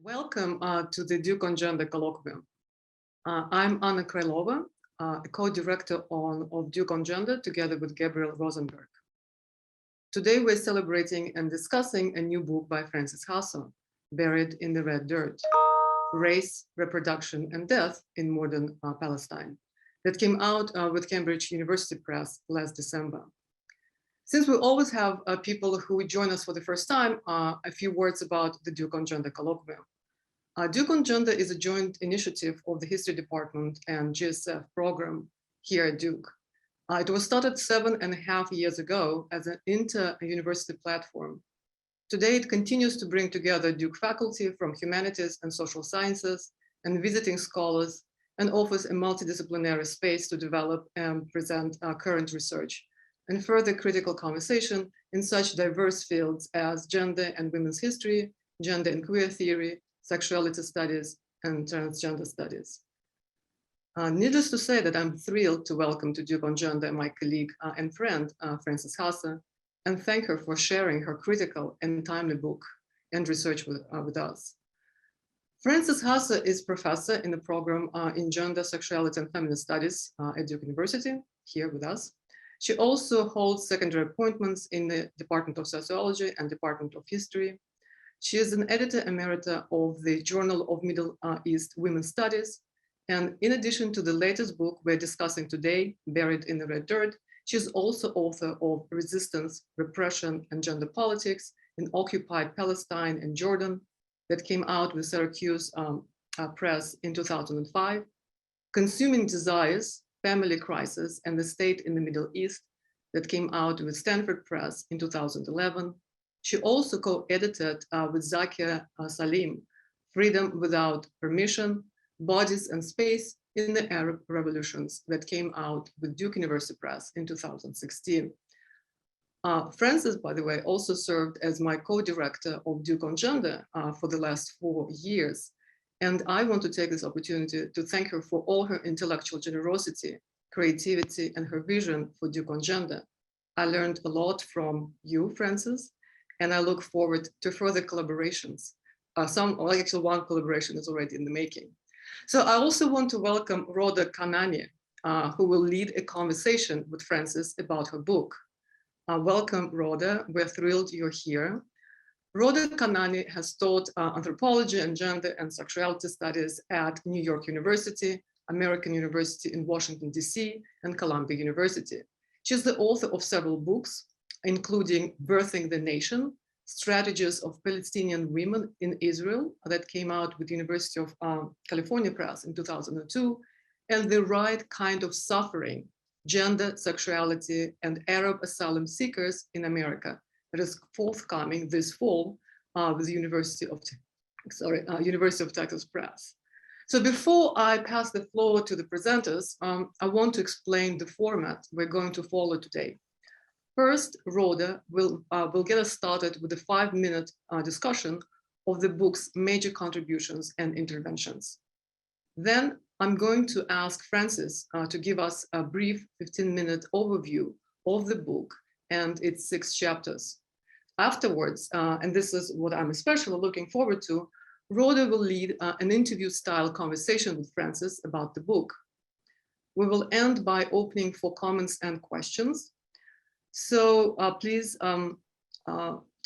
Welcome to the Duke on Gender Colloquium. I'm Anna Krylova, a co-director of Duke on Gender together with Gabriel Rosenberg. Today we're celebrating and discussing a new book by Frances Hasso, Buried in the Red Dirt, Race, Reproduction and Death in Modern Palestine, that came out with Cambridge University Press last December. Since we always have people who join us for the first time, a few words about the Duke on Gender Colloquium. Duke on Gender is a joint initiative of the History Department and GSF program here at Duke. It was started 7.5 years ago as an inter-university platform. Today, it continues to bring together Duke faculty from humanities and social sciences and visiting scholars, and offers a multidisciplinary space to develop and present current research and further critical conversation in such diverse fields as gender and women's history, gender and queer theory, sexuality studies, and transgender studies. Needless to say that I'm thrilled to welcome to Duke on Gender my colleague and friend, Frances Hasso, and thank her for sharing her critical and timely book and research with us. Frances Hasso is professor in the program in Gender, Sexuality, and Feminist Studies at Duke University, here with us. She also holds secondary appointments in the Department of Sociology and Department of History. She is an editor emerita of the Journal of Middle East Women's Studies. And in addition to the latest book we're discussing today, Buried in the Red Dirt, she is also author of Resistance, Repression, and Gender Politics in Occupied Palestine and Jordan that came out with Syracuse Press in 2005, Consuming Desires, Family Crisis, and the State in the Middle East that came out with Stanford Press in 2011. She also co-edited with Zakia Salim, Freedom Without Permission, Bodies and Space in the Arab Revolutions that came out with Duke University Press in 2016. Frances, by the way, also served as my co-director of Duke on Gender for the last 4 years. And I want to take this opportunity to thank her for all her intellectual generosity, creativity, and her vision for Duke on Gender. I learned a lot from you, Frances, and I look forward to further collaborations. Actually one collaboration is already in the making. So I also want to welcome Rhoda Kanani, who will lead a conversation with Frances about her book. Welcome, Rhoda. We're thrilled you're here. Rhoda Kanani has taught anthropology and gender and sexuality studies at New York University, American University in Washington, DC, and Columbia University. She's the author of several books, including Birthing the Nation, Strategies of Palestinian Women in Israel, that came out with University of California Press in 2002, and The Right Kind of Suffering, Gender, Sexuality, and Arab Asylum Seekers in America, that is forthcoming this fall with the University of Texas Press. So before I pass the floor to the presenters, I want to explain the format we're going to follow today. First, Rhoda will get us started with a 5-minute discussion of the book's major contributions and interventions. Then I'm going to ask Frances to give us a brief 15-minute overview of the book and its 6 chapters. Afterwards, and this is what I'm especially looking forward to, Rhoda will lead an interview-style conversation with Frances about the book. We will end by opening for comments and questions. So please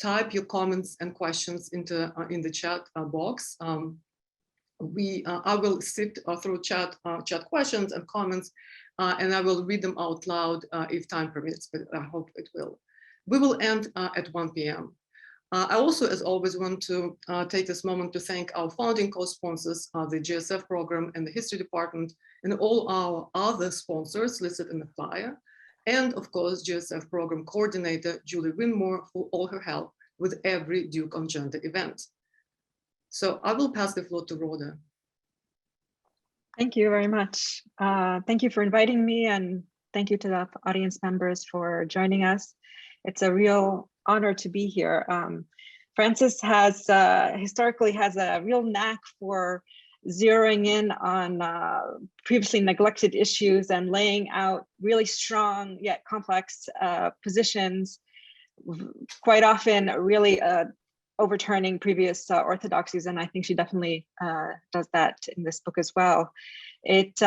type your comments and questions in the chat box. I will sift through chat questions and comments, and I will read them out loud if time permits, but I hope it will. We will end at 1 p.m. I also, as always, want to take this moment to thank our founding co-sponsors, the GSF program and the History Department, and all our other sponsors listed in the flyer. And of course, GSF program coordinator, Julie Winmore, for all her help with every Duke on Gender event. So I will pass the floor to Rhoda. Thank you very much. Thank you for inviting me, and thank you to the audience members for joining us. It's a real honor to be here. Frances has historically has a real knack for zeroing in on previously neglected issues and laying out really strong yet complex positions, quite often really overturning previous orthodoxies, and I think she definitely does that in this book as well. It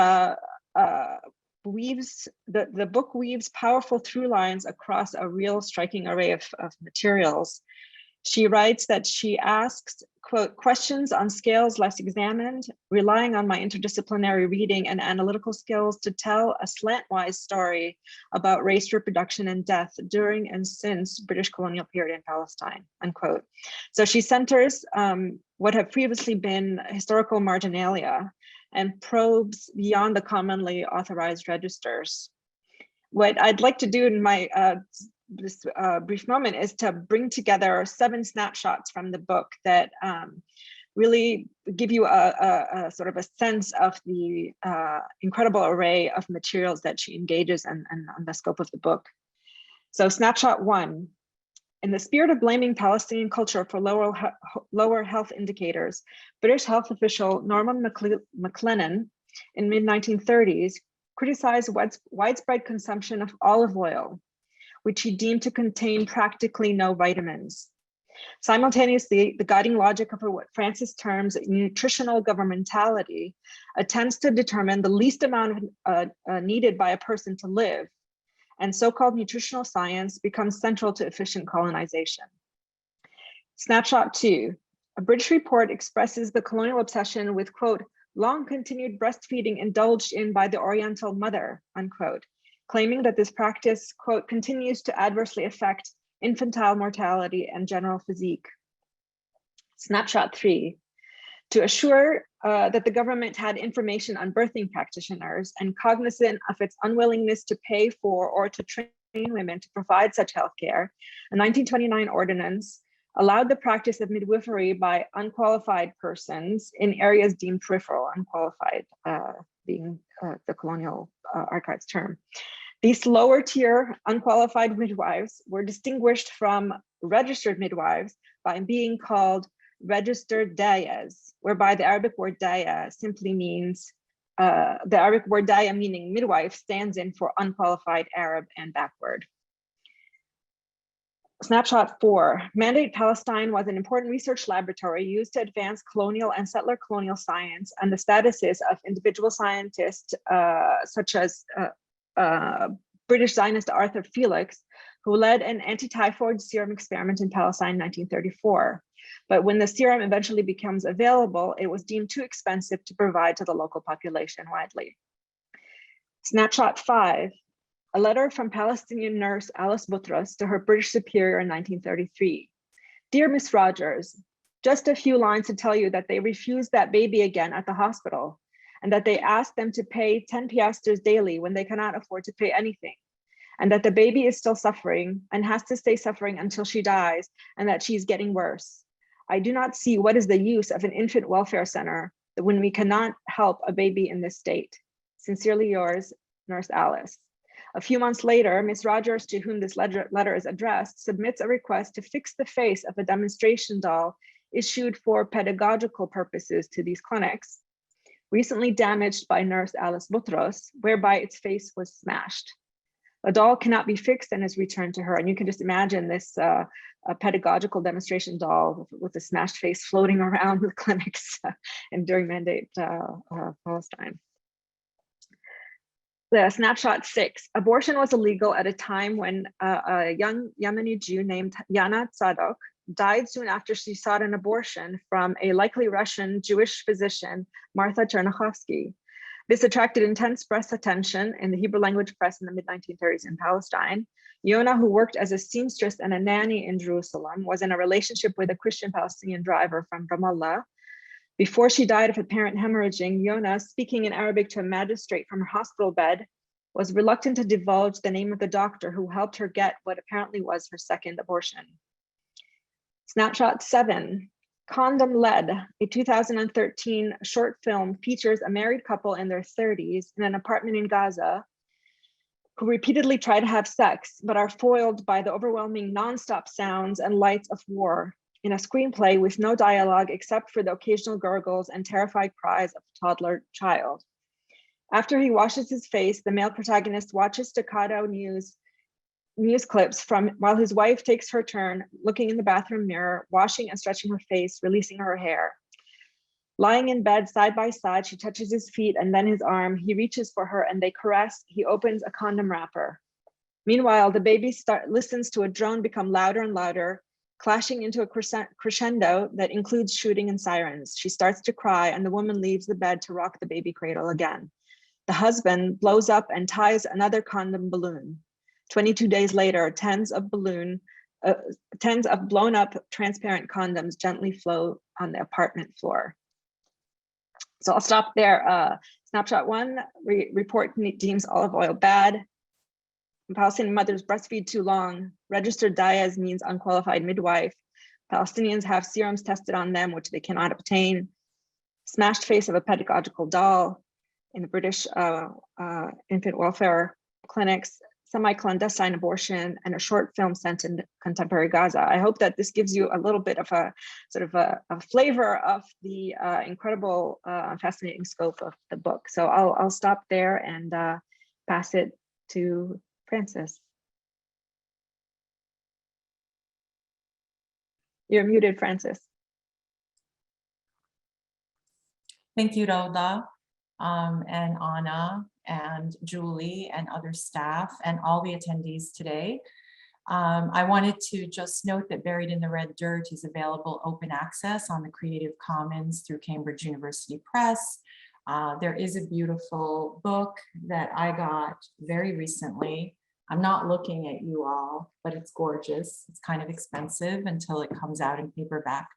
weaves, the book weaves powerful through lines across a real striking array of materials. She writes that she asks, quote, questions on scales less examined, relying on my interdisciplinary reading and analytical skills to tell a slantwise story about race, reproduction, and death during and since British colonial period in Palestine, unquote. So she centers what have previously been historical marginalia and probes beyond the commonly authorized registers. What I'd like to do in my this brief moment is to bring together 7 snapshots from the book that really give you a sort of a sense of the incredible array of materials that she engages in on the scope of the book. So snapshot 1, in the spirit of blaming Palestinian culture for lower health indicators, British health official Norman McLennan in mid-1930s criticized widespread consumption of olive oil, which he deemed to contain practically no vitamins. Simultaneously, the guiding logic of what Francis terms nutritional governmentality attempts to determine the least amount needed by a person to live, and so-called nutritional science becomes central to efficient colonization. Snapshot 2, a British report expresses the colonial obsession with, quote, long continued breastfeeding indulged in by the Oriental mother, unquote, claiming that this practice, quote, continues to adversely affect infantile mortality and general physique. Snapshot 3, to assure that the government had information on birthing practitioners and cognizant of its unwillingness to pay for or to train women to provide such healthcare, a 1929 ordinance allowed the practice of midwifery by unqualified persons in areas deemed peripheral, unqualified being the colonial archives term. These lower tier unqualified midwives were distinguished from registered midwives by being called registered dayas, whereby the Arabic word daya simply means, the Arabic word daya meaning midwife stands in for unqualified Arab and backward. Snapshot 4, Mandate Palestine was an important research laboratory used to advance colonial and settler colonial science and the statuses of individual scientists such as British Zionist Arthur Felix, who led an anti-typhoid serum experiment in Palestine in 1934. But when the serum eventually becomes available, it was deemed too expensive to provide to the local population widely. Snapshot 5, a letter from Palestinian nurse Alice Boutros to her British superior in 1933. Dear Miss Rogers, just a few lines to tell you that they refused that baby again at the hospital, and that they asked them to pay 10 piastres daily when they cannot afford to pay anything, and that the baby is still suffering and has to stay suffering until she dies, and that she's getting worse. I do not see what is the use of an infant welfare center when we cannot help a baby in this state. Sincerely yours, Nurse Alice. A few months later, Ms. Rogers, to whom this letter is addressed, submits a request to fix the face of a demonstration doll issued for pedagogical purposes to these clinics, recently damaged by Nurse Alice Boutros, whereby its face was smashed. A doll cannot be fixed and is returned to her. And you can just imagine this a pedagogical demonstration doll with a smashed face floating around the clinics and during Mandate Palestine. The snapshot 6, abortion was illegal at a time when a young Yemeni Jew named Yana Tzadok died soon after she sought an abortion from a likely Russian Jewish physician, Martha Chernyakhovsky. This attracted intense press attention in the Hebrew language press in the mid-1930s in Palestine. Yona, who worked as a seamstress and a nanny in Jerusalem, was in a relationship with a Christian Palestinian driver from Ramallah. Before she died of apparent hemorrhaging, Yona, speaking in Arabic to a magistrate from her hospital bed, was reluctant to divulge the name of the doctor who helped her get what apparently was her second abortion. Snapshot 7, Condom Lead, a 2013 short film, features a married couple in their 30s in an apartment in Gaza who repeatedly try to have sex, but are foiled by the overwhelming nonstop sounds and lights of war in a screenplay with no dialogue except for the occasional gurgles and terrified cries of a toddler child. After he washes his face, the male protagonist watches staccato news news clips from while his wife takes her turn, looking in the bathroom mirror, washing and stretching her face, releasing her hair. Lying in bed side by side, she touches his feet and then his arm. He reaches for her and they caress. He opens a condom wrapper. Meanwhile, the baby listens to a drone become louder and louder, clashing into a crescendo that includes shooting and sirens. She starts to cry and the woman leaves the bed to rock the baby cradle again. The husband blows up and ties another condom balloon. 22 days later, tens of blown up transparent condoms gently float on the apartment floor. So I'll stop there. Snapshot 1, report deems olive oil bad. Palestinian mothers breastfeed too long. Registered Diaz means unqualified midwife. Palestinians have serums tested on them, which they cannot obtain. Smashed face of a pedagogical doll in the British infant welfare clinics, semi-clandestine abortion, and a short film sent in contemporary Gaza. I hope that this gives you a little bit of a sort of a flavor of the incredible, fascinating scope of the book. So I'll stop there and pass it to Francis. You're muted, Francis. Thank you, Rauda, and Anna, and Julie, and other staff, and all the attendees today. I wanted to just note that Buried in the Red Dirt is available open access on the Creative Commons through Cambridge University Press. There is a beautiful book that I got very recently. I'm not looking at you all, but it's gorgeous. It's kind of expensive until it comes out in paperback.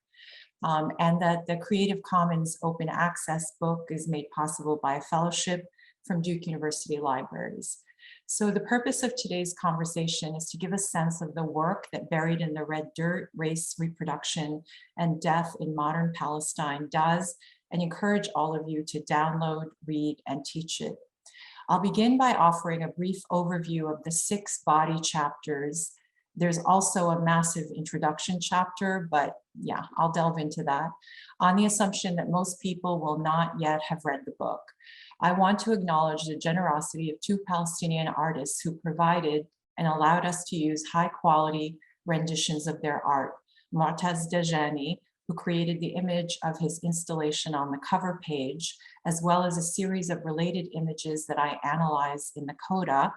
And that the Creative Commons open access book is made possible by a fellowship from Duke University Libraries. So the purpose of today's conversation is to give a sense of the work that Buried in the Red Dirt, Race, Reproduction, and Death in Modern Palestine does, and encourage all of you to download, read, and teach it. I'll begin by offering a brief overview of the 6 body chapters. There's also a massive introduction chapter, but yeah, I'll delve into that on the assumption that most people will not yet have read the book. I want to acknowledge the generosity of 2 Palestinian artists who provided and allowed us to use high quality renditions of their art. Mu'taz Dajani, who created the image of his installation on the cover page, as well as a series of related images that I analyze in the coda,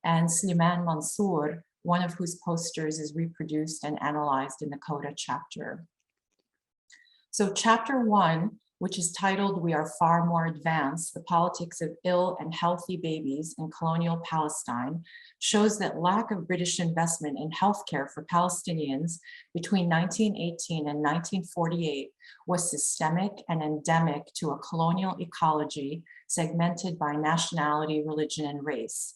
and Sliman Mansour, one of whose posters is reproduced and analyzed in the coda chapter. So chapter 1, which is titled We Are Far More Advanced, the Politics of Ill and Healthy Babies in Colonial Palestine, shows that lack of British investment in healthcare for Palestinians between 1918 and 1948 was systemic and endemic to a colonial ecology segmented by nationality, religion, and race.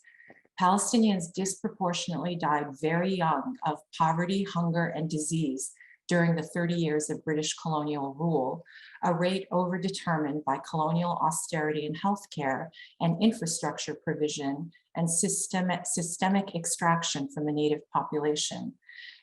Palestinians disproportionately died very young of poverty, hunger, and disease during the 30 years of British colonial rule, a rate overdetermined by colonial austerity in healthcare and infrastructure provision and systemic extraction from the native population.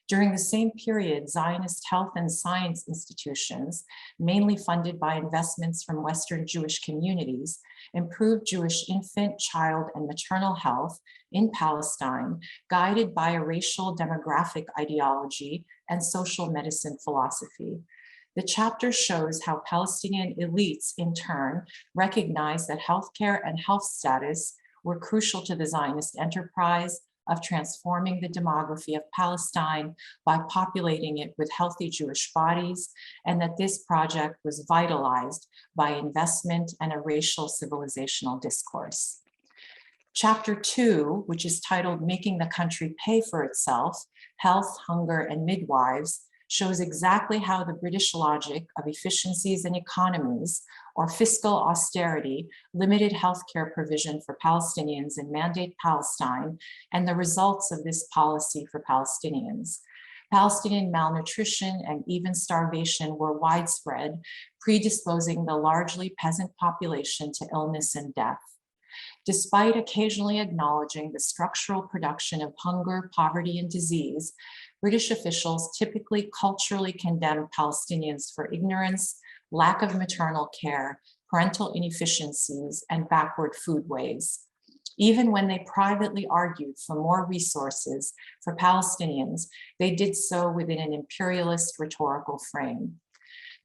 During the same period, Zionist health and science institutions, mainly funded by investments from Western Jewish communities, improved Jewish infant, child, and maternal health in Palestine, guided by a racial demographic ideology and social medicine philosophy. The chapter shows how Palestinian elites, in turn, recognized that healthcare and health status were crucial to the Zionist enterprise of transforming the demography of Palestine by populating it with healthy Jewish bodies, and that this project was vitalized by investment and a racial civilizational discourse. Chapter 2, which is titled Making the Country Pay for Itself, Health, Hunger, and Midwives, shows exactly how the British logic of efficiencies and economies, or fiscal austerity, limited healthcare provision for Palestinians in Mandate Palestine, and the results of this policy for Palestinians. Palestinian malnutrition and even starvation were widespread, predisposing the largely peasant population to illness and death. Despite occasionally acknowledging the structural production of hunger, poverty, and disease, British officials typically culturally condemned Palestinians for ignorance, lack of maternal care, parental inefficiencies, and backward foodways. Even when they privately argued for more resources for Palestinians, they did so within an imperialist rhetorical frame.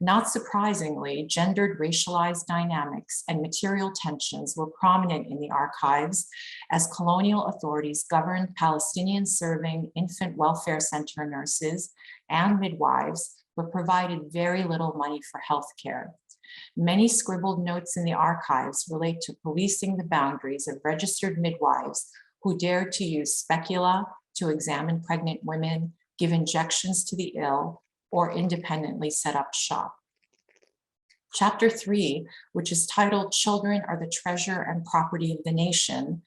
Not surprisingly, gendered racialized dynamics and material tensions were prominent in the archives as colonial authorities governed Palestinian-serving infant welfare center nurses and midwives, but provided very little money for healthcare. Many scribbled notes in the archives relate to policing the boundaries of registered midwives who dared to use specula to examine pregnant women, give injections to the ill, or independently set up shop. Chapter 3, which is titled Children Are the Treasure and Property of the Nation,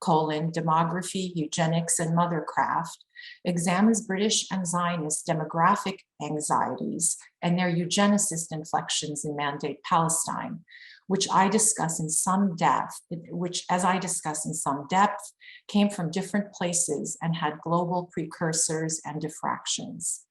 Demography, Eugenics, and Mothercraft, examines British and Zionist demographic anxieties and their eugenicist inflections in Mandate Palestine, which as I discuss in some depth, came from different places and had global precursors and diffractions.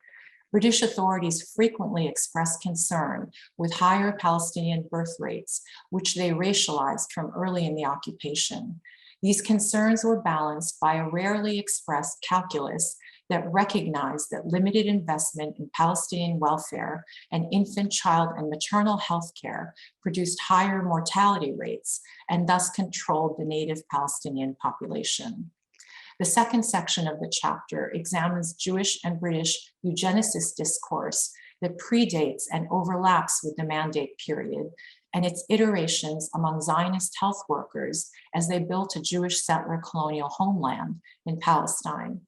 British authorities frequently expressed concern with higher Palestinian birth rates, which they racialized from early in the occupation. These concerns were balanced by a rarely expressed calculus that recognized that limited investment in Palestinian welfare and infant, child, and maternal health care produced higher mortality rates and thus controlled the native Palestinian population. The second section of the chapter examines Jewish and British eugenicist discourse that predates and overlaps with the Mandate period and its iterations among Zionist health workers as they built a Jewish settler colonial homeland in Palestine.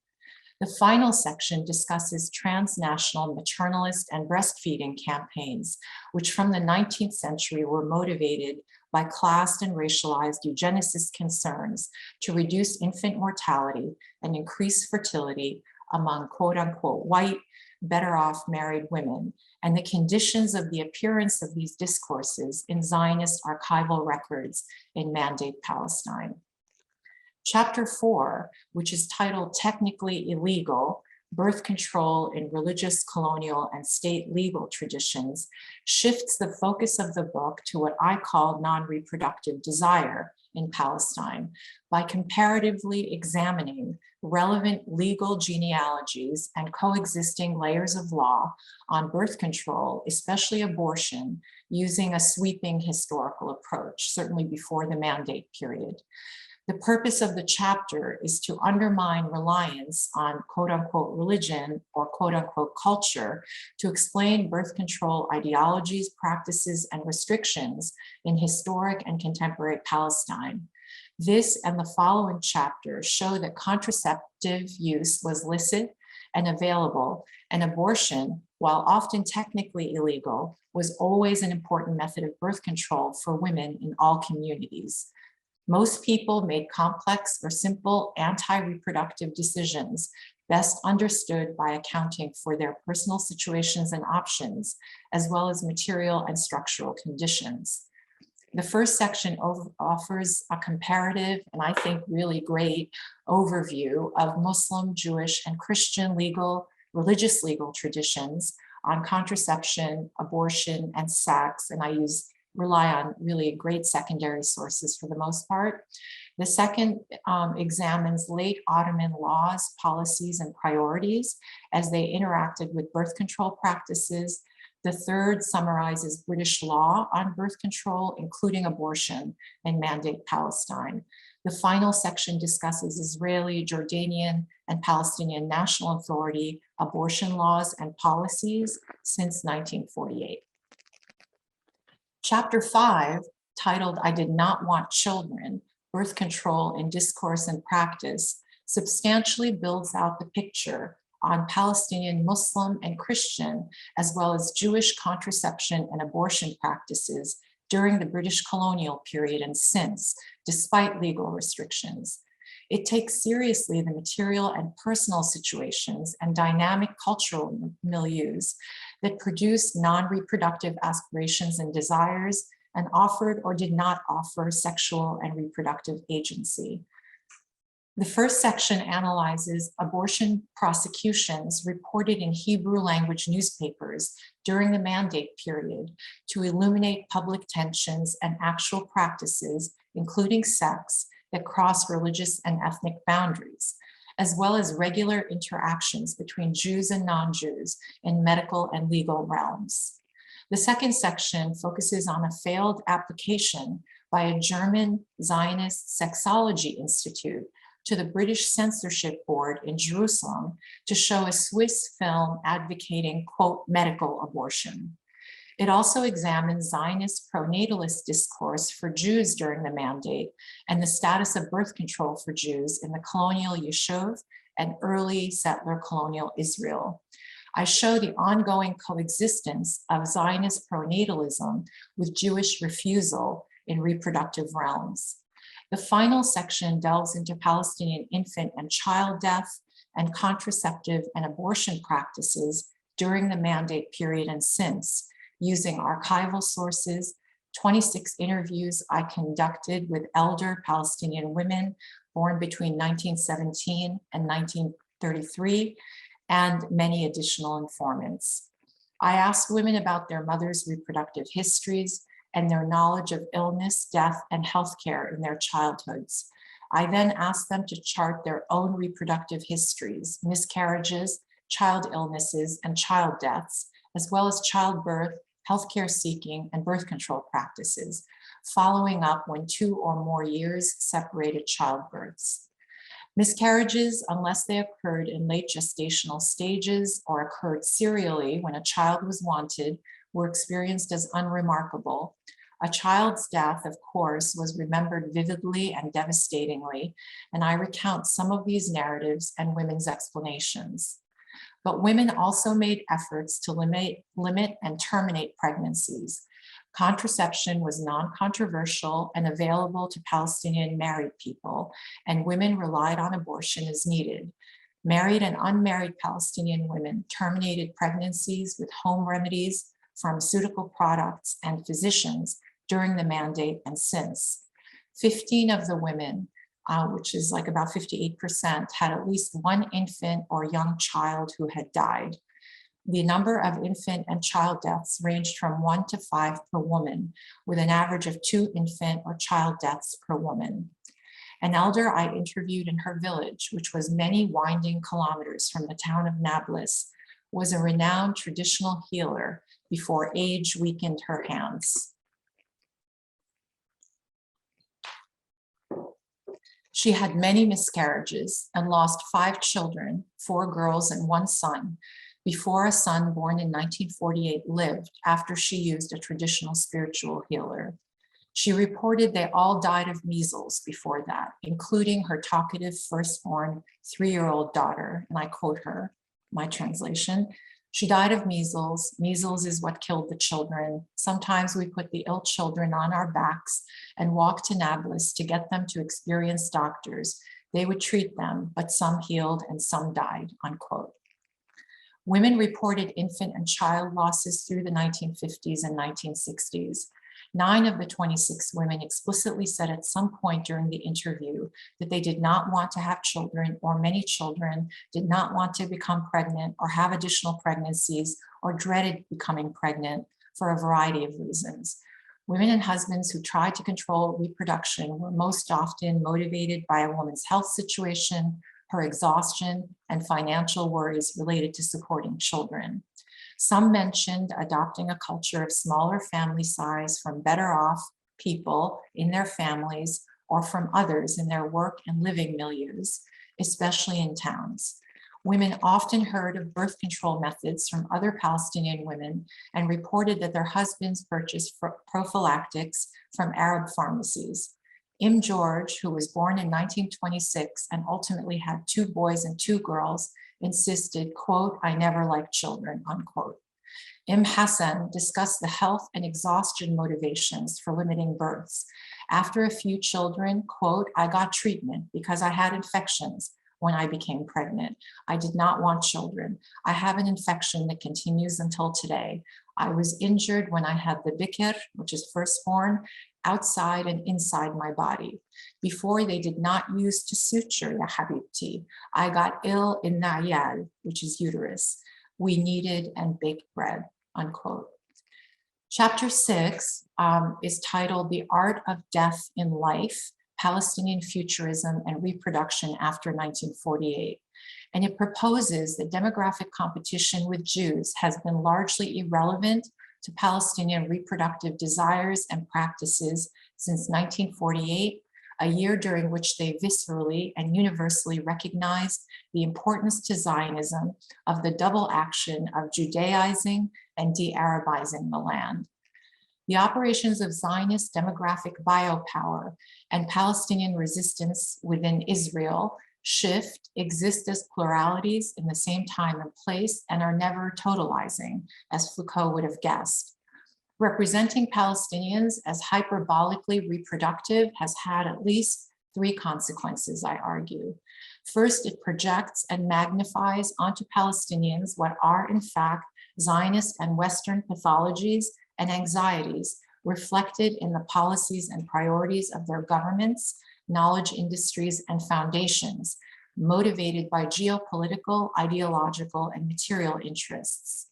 The final section discusses transnational maternalist and breastfeeding campaigns, which from the 19th century were motivated by classed and racialized eugenicist concerns to reduce infant mortality and increase fertility among quote unquote white, better off married women, and the conditions of the appearance of these discourses in Zionist archival records in Mandate Palestine. Chapter 4, which is titled Technically Illegal, Birth Control in Religious, Colonial, and State Legal Traditions, shifts the focus of the book to what I call non-reproductive desire in Palestine by comparatively examining relevant legal genealogies and coexisting layers of law on birth control, especially abortion, using a sweeping historical approach, certainly before the Mandate period. The purpose of the chapter is to undermine reliance on quote unquote religion or quote unquote culture to explain birth control ideologies, practices, and restrictions in historic and contemporary Palestine. This and the following chapter show that contraceptive use was licit and available, and abortion, while often technically illegal, was always an important method of birth control for women in all communities. Most people made complex or simple anti-reproductive decisions, best understood by accounting for their personal situations and options, as well as material and structural conditions. The first section offers a comparative, and I think really great, overview of Muslim, Jewish, and Christian religious legal traditions on contraception, abortion, and sex, and I rely on really great secondary sources for the most part. The second examines late Ottoman laws, policies, and priorities as they interacted with birth control practices. The third summarizes British law on birth control, including abortion and Mandate Palestine. The final section discusses Israeli, Jordanian, and Palestinian National Authority abortion laws and policies since 1948. Chapter 5, titled I Did Not Want Children, Birth Control in Discourse and Practice, substantially builds out the picture on Palestinian Muslim and Christian, as well as Jewish contraception and abortion practices during the British colonial period and since, despite legal restrictions. It takes seriously the material and personal situations and dynamic cultural milieus that produce non-reproductive aspirations and desires and offered or did not offer sexual and reproductive agency. The first section analyzes abortion prosecutions reported in Hebrew language newspapers during the Mandate period to illuminate public tensions and actual practices, including sex, that cross religious and ethnic boundaries, as well as regular interactions between Jews and non-Jews in medical and legal realms. The second section focuses on a failed application by a German Zionist Sexology Institute to the British Censorship Board in Jerusalem to show a Swiss film advocating, quote, medical abortion. It also examines Zionist pronatalist discourse for Jews during the mandate and the status of birth control for Jews in the colonial Yishuv and early settler colonial Israel. I show the ongoing coexistence of Zionist pronatalism with Jewish refusal in reproductive realms. The final section delves into Palestinian infant and child death and contraceptive and abortion practices during the mandate period and since, using archival sources, 26 interviews I conducted with elder Palestinian women born between 1917 and 1933, and many additional informants. I asked women about their mothers' reproductive histories and their knowledge of illness, death, and healthcare in their childhoods. I then asked them to chart their own reproductive histories, miscarriages, child illnesses, and child deaths, as well as childbirth, healthcare seeking, and birth control practices, following up when 2 or more years separated childbirths. Miscarriages, unless they occurred in late gestational stages or occurred serially when a child was wanted, were experienced as unremarkable. A child's death, of course, was remembered vividly and devastatingly, and I recount some of these narratives and women's explanations. But women also made efforts to limit and terminate pregnancies. Contraception was non-controversial and available to Palestinian married people, and women relied on abortion as needed. Married and unmarried Palestinian women terminated pregnancies with home remedies, pharmaceutical products, and physicians during the mandate and since. 15 of the women, which is like about 58%, had at least one infant or young child who had died. The number of infant and child deaths ranged from 1 to 5 per woman, with an average of 2 infant or child deaths per woman. An elder I interviewed in her village, which was many winding kilometers from the town of Nablus, was a renowned traditional healer before age weakened her hands. She had many miscarriages and lost 5 children, 4 girls and 1 son, before a son born in 1948 lived after she used a traditional spiritual healer. She reported they all died of measles before that, including her talkative firstborn 3-year-old daughter, and I quote her, my translation. She died of measles. Measles is what killed the children. Sometimes we put the ill children on our backs and walk to Nablus to get them to experienced doctors. They would treat them, but some healed and some died, unquote. Women reported infant and child losses through the 1950s and 1960s. 9 of the 26 women explicitly said at some point during the interview that they did not want to have children, or many children did not want to become pregnant or have additional pregnancies or dreaded becoming pregnant for a variety of reasons. Women and husbands who tried to control reproduction were most often motivated by a woman's health situation, her exhaustion, and financial worries related to supporting children. Some mentioned adopting a culture of smaller family size from better off people in their families or from others in their work and living milieus, especially in towns. Women often heard of birth control methods from other Palestinian women and reported that their husbands purchased prophylactics from Arab pharmacies. George, who was born in 1926 and ultimately had 2 boys and 2 girls, insisted, quote, "I never liked children," unquote. Hassan discussed the health and exhaustion motivations for limiting births. After a few children, quote, "I got treatment because I had infections when I became pregnant. I did not want children. I have an infection that continues until today. I was injured when I had the bikr, which is firstborn, outside and inside my body. Before, they did not use to suture, ya habibti. I got ill in na'yal, which is uterus. We kneaded and baked bread," unquote. Chapter 6 is titled "The Art of Death in Life," Palestinian Futurism and Reproduction After 1948. And it proposes that demographic competition with Jews has been largely irrelevant to Palestinian reproductive desires and practices since 1948, a year during which they viscerally and universally recognized the importance to Zionism of the double action of Judaizing and de-Arabizing the land. The operations of Zionist demographic biopower and Palestinian resistance within Israel exist as pluralities in the same time and place, and are never totalizing, as Foucault would have guessed. Representing Palestinians as hyperbolically reproductive has had at least three consequences, I argue. First, it projects and magnifies onto Palestinians what are in fact Zionist and Western pathologies and anxieties reflected in the policies and priorities of their governments, knowledge industries, and foundations, motivated by geopolitical, ideological, and material interests.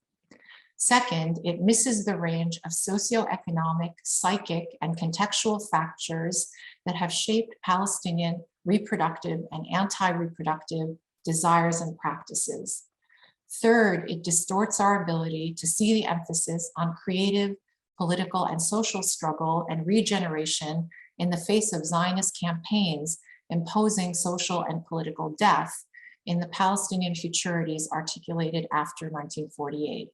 Second, it misses the range of socioeconomic, psychic, and contextual factors that have shaped Palestinian reproductive and anti-reproductive desires and practices. Third, it distorts our ability to see the emphasis on creative, political, and social struggle and regeneration in the face of Zionist campaigns imposing social and political death in the Palestinian futurities articulated after 1948.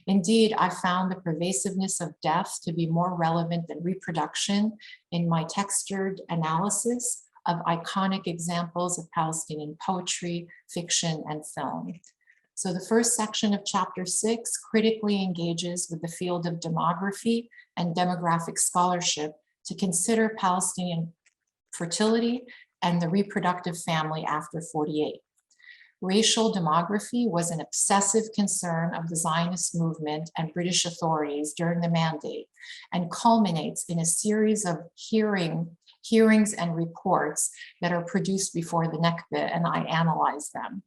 Indeed, I found the pervasiveness of death to be more relevant than reproduction in my textured analysis of iconic examples of Palestinian poetry, fiction, and film. So the first section of chapter 6 critically engages with the field of demography and demographic scholarship to consider Palestinian fertility and the reproductive family after 48. Racial demography was an obsessive concern of the Zionist movement and British authorities during the mandate, and culminates in a series of hearings and reports that are produced before the Nakba, and I analyze them.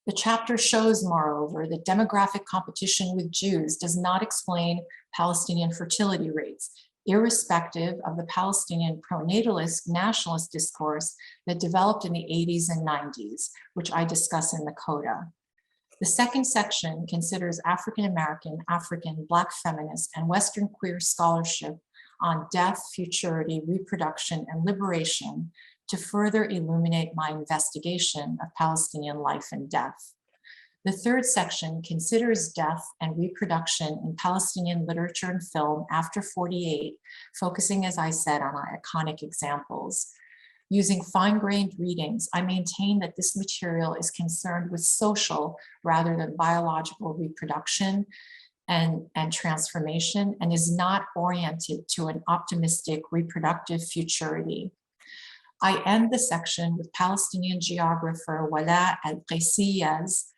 The chapter shows, moreover, that demographic competition with Jews does not explain Palestinian fertility rates, irrespective of the Palestinian pronatalist nationalist discourse that developed in the 80s and 90s, which I discuss in the coda. The second section considers African-American, African, Black feminist, and Western queer scholarship on death, futurity, reproduction, and liberation to further illuminate my investigation of Palestinian life and death. The third section considers death and reproduction in Palestinian literature and film after 48, focusing, as I said, on iconic examples. Using fine-grained readings, I maintain that this material is concerned with social rather than biological reproduction and transformation, and is not oriented to an optimistic reproductive futurity. I end the section with Palestinian geographer Wala al-Qaisiya's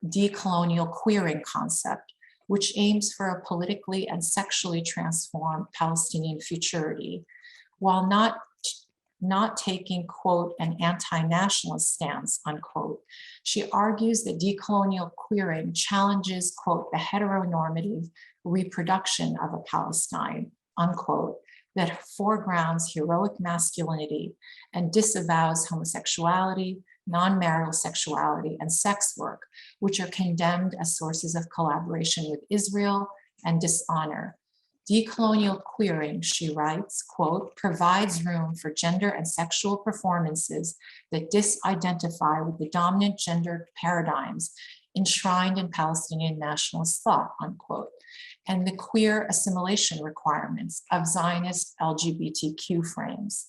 decolonial queering concept, which aims for a politically and sexually transformed Palestinian futurity, while not taking, quote, an anti-nationalist stance, unquote. She argues that decolonial queering challenges, quote, the heteronormative reproduction of a Palestine, unquote, that foregrounds heroic masculinity and disavows homosexuality, non-marital sexuality, and sex work, which are condemned as sources of collaboration with Israel and dishonor. Decolonial queering, she writes, quote, provides room for gender and sexual performances that disidentify with the dominant gender paradigms enshrined in Palestinian nationalist thought, unquote, and the queer assimilation requirements of Zionist LGBTQ frames.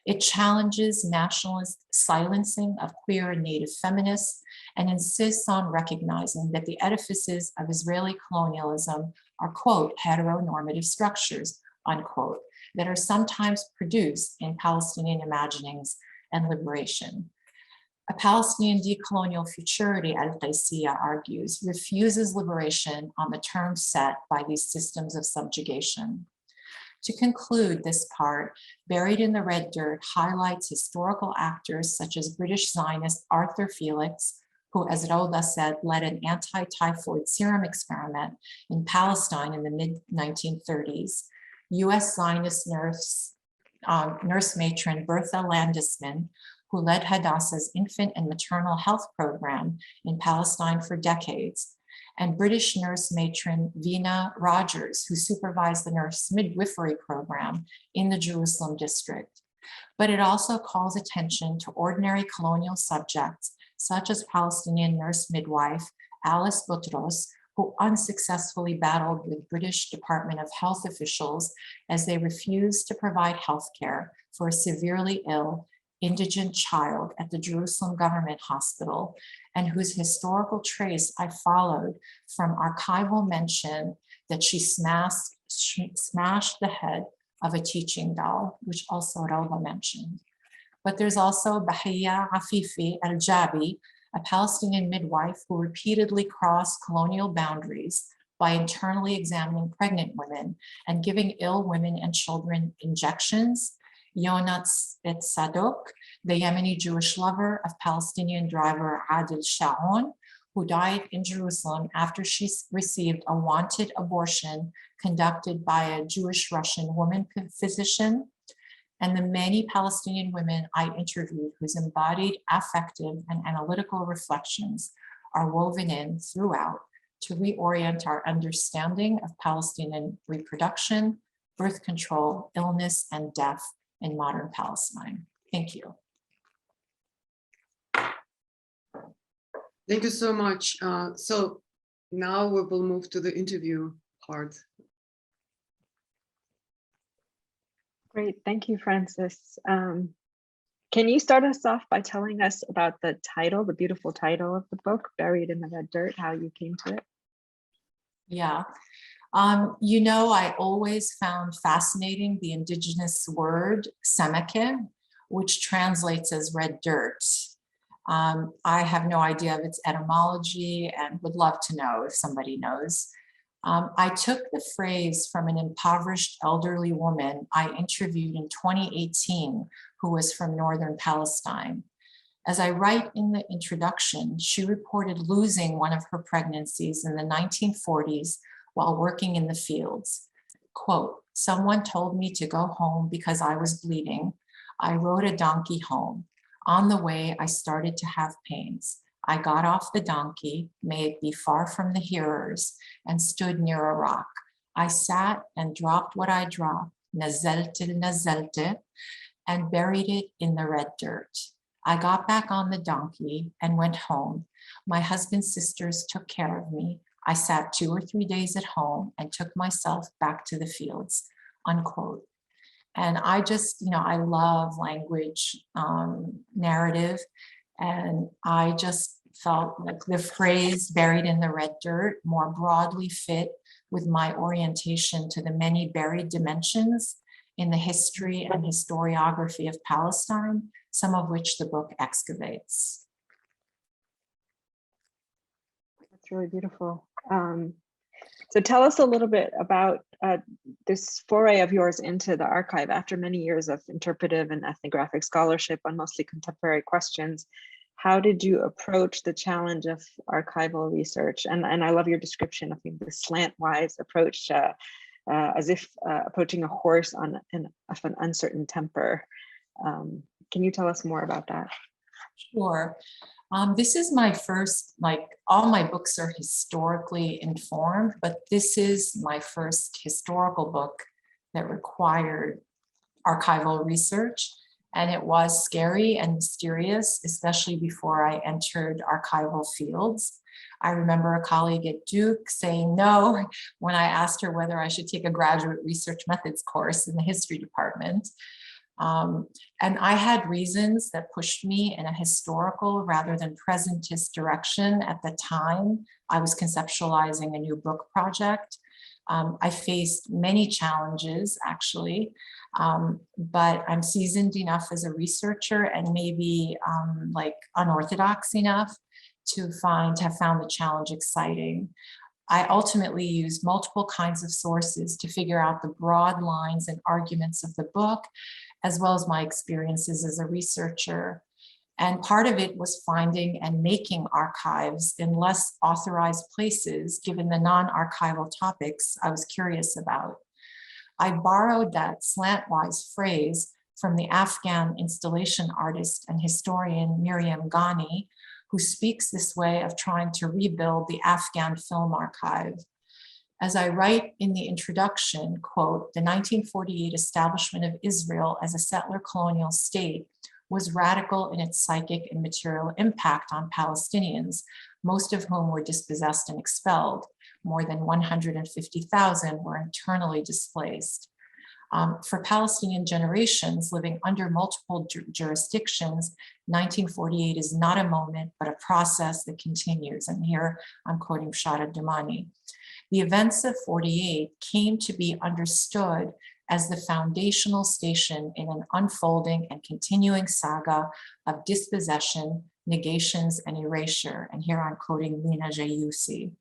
It challenges nationalist silencing of queer and native feminists and insists on recognizing that the edifices of Israeli colonialism are, quote, heteronormative structures, unquote, that are sometimes produced in Palestinian imaginings and liberation. A Palestinian decolonial futurity, al-Qaisiya argues, refuses liberation on the terms set by these systems of subjugation. To conclude this part, Buried in the Red Dirt highlights historical actors such as British Zionist Arthur Felix, who, as Rauda said, led an anti-typhoid serum experiment in Palestine in the mid-1930s, US Zionist nurse nurse matron Bertha Landisman, who led Hadassah's infant and maternal health program in Palestine for decades, and British nurse matron Vina Rogers, who supervised the nurse midwifery program in the Jerusalem district. But it also calls attention to ordinary colonial subjects, such as Palestinian nurse midwife Alice Butros, who unsuccessfully battled with British Department of Health officials as they refused to provide health care for a severely ill indigent child at the Jerusalem Government Hospital, and whose historical trace I followed from archival mention that she smashed the head of a teaching doll, which also Rauda mentioned. But there's also Bahia Afifi al-Jabi, a Palestinian midwife who repeatedly crossed colonial boundaries by internally examining pregnant women and giving ill women and children injections. Yonat Sadok, the Yemeni Jewish lover of Palestinian driver Adil Shaon, who died in Jerusalem after she received a wanted abortion conducted by a Jewish Russian woman physician, and the many Palestinian women I interviewed whose embodied affective and analytical reflections are woven in throughout to reorient our understanding of Palestinian reproduction, birth control, illness, and death in modern Palestine. Thank you. Thank you so much. So now we will move to the interview part. Great, thank you, Frances. Can you start us off by telling us about the title, the beautiful title of the book, Buried in the Red Dirt, how you came to it? Yeah. You know, I always found fascinating the indigenous word semeke, which translates as red dirt. I have no idea of its etymology and would love to know if somebody knows. I took the phrase from an impoverished elderly woman I interviewed in 2018 who was from northern Palestine. As I write in the introduction, she reported losing one of her pregnancies in the 1940s while working in the fields. Quote, "Someone told me to go home because I was bleeding. I rode a donkey home. On the way, I started to have pains. I got off the donkey, may it be far from the hearers, and stood near a rock. I sat and dropped what I dropped, nazelte, and buried it in the red dirt. I got back on the donkey and went home. My husband's sisters took care of me. I sat 2 or 3 days at home and took myself back to the fields," unquote. And I just, you know, I love language narrative. And I just felt like the phrase buried in the red dirt more broadly fit with my orientation to the many buried dimensions in the history and historiography of Palestine, some of which the book excavates. That's really beautiful. So tell us a little bit about this foray of yours into the archive after many years of interpretive and ethnographic scholarship on mostly contemporary questions. How did you approach the challenge of archival research? And I love your description of the slantwise approach, as if approaching a horse of an uncertain temper. Can you tell us more about that? Sure. This is my first, like all my books are historically informed, but this is my first historical book that required archival research. And it was scary and mysterious, especially before I entered archival fields. I remember a colleague at Duke saying no when I asked her whether I should take a graduate research methods course in the history department. And I had reasons that pushed me in a historical rather than presentist direction at the time I was conceptualizing a new book project. I faced many challenges, actually, but I'm seasoned enough as a researcher and maybe like unorthodox enough to have found the challenge exciting. I ultimately used multiple kinds of sources to figure out the broad lines and arguments of the book, as well as my experiences as a researcher. And part of it was finding and making archives in less authorized places, given the non-archival topics I was curious about. I borrowed that slantwise phrase from the Afghan installation artist and historian Miriam Ghani, who speaks this way of trying to rebuild the Afghan film archive. As I write in the introduction, quote, the 1948 establishment of Israel as a settler colonial state was radical in its psychic and material impact on Palestinians, most of whom were dispossessed and expelled. More than 150,000 were internally displaced. For Palestinian generations living under multiple jurisdictions, 1948 is not a moment, but a process that continues. And here I'm quoting Shara Dumani. The events of 48 came to be understood as the foundational station in an unfolding and continuing saga of dispossession, negations, and erasure. And here I'm quoting Lina Jayusi.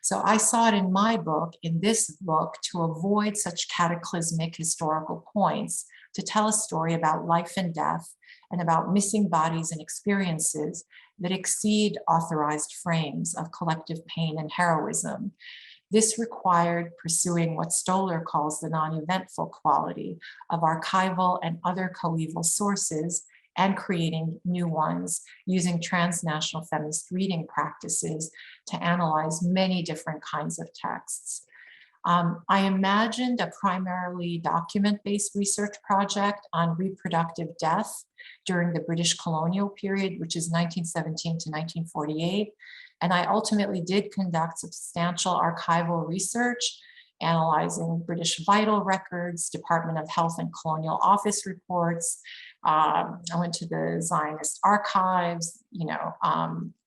So I saw it in my book, in this book, to avoid such cataclysmic historical points, to tell a story about life and death and about missing bodies and experiences that exceed authorized frames of collective pain and heroism. This required pursuing what Stoller calls the non-eventful quality of archival and other coeval sources and creating new ones using transnational feminist reading practices to analyze many different kinds of texts. I imagined a primarily document-based research project on reproductive death during the British colonial period, which is 1917 to 1948. And I ultimately did conduct substantial archival research, analyzing British vital records, Department of Health and Colonial Office reports. I went to the Zionist archives,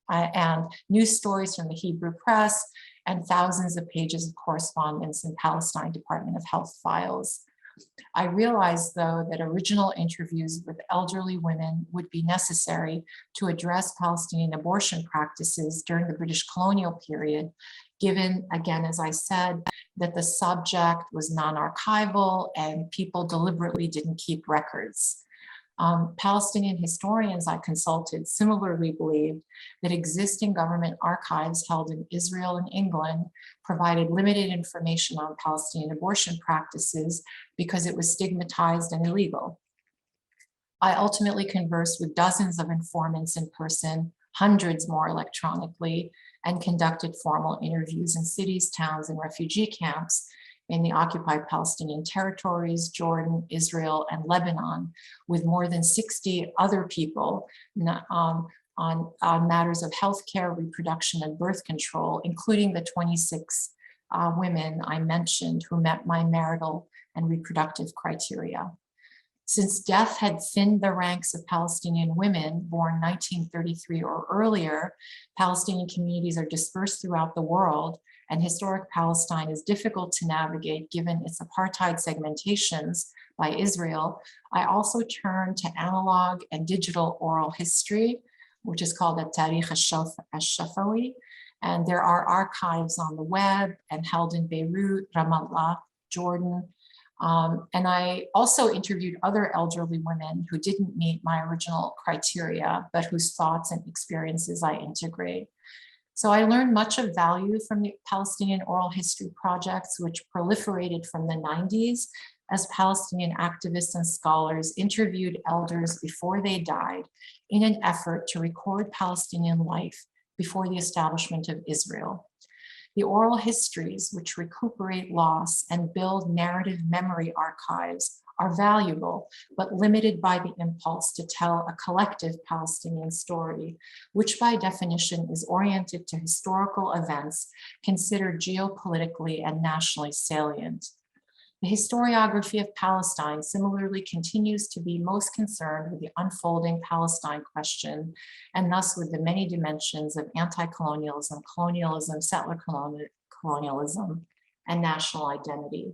and news stories from the Hebrew press, and thousands of pages of correspondence in Palestine Department of Health files. I realized, though, that original interviews with elderly women would be necessary to address Palestinian abortion practices during the British colonial period, given, again, as I said, that the subject was non-archival and people deliberately didn't keep records. Palestinian historians I consulted similarly believed that existing government archives held in Israel and England provided limited information on Palestinian abortion practices because it was stigmatized and illegal. I ultimately conversed with dozens of informants in person, hundreds more electronically, and conducted formal interviews in cities, towns, and refugee camps in the occupied Palestinian territories, Jordan, Israel, and Lebanon, with more than 60 other people on matters of healthcare, reproduction, and birth control, including the 26 women I mentioned who met my marital and reproductive criteria. Since death had thinned the ranks of Palestinian women born 1933 or earlier, Palestinian communities are dispersed throughout the world, and historic Palestine is difficult to navigate given its apartheid segmentations by Israel. I also turned to analog and digital oral history, which is called the Tarikh al-Shafawi, and there are archives on the web and held in Beirut, Ramallah, Jordan. And I also interviewed other elderly women who didn't meet my original criteria, but whose thoughts and experiences I integrate. So I learned much of value from the Palestinian oral history projects, which proliferated from the 90s as Palestinian activists and scholars interviewed elders before they died in an effort to record Palestinian life before the establishment of Israel. The oral histories, which recuperate loss and build narrative memory archives, are valuable, but limited by the impulse to tell a collective Palestinian story, which by definition is oriented to historical events considered geopolitically and nationally salient. The historiography of Palestine similarly continues to be most concerned with the unfolding Palestine question, and thus with the many dimensions of anti-colonialism, colonialism, settler colonialism, and national identity.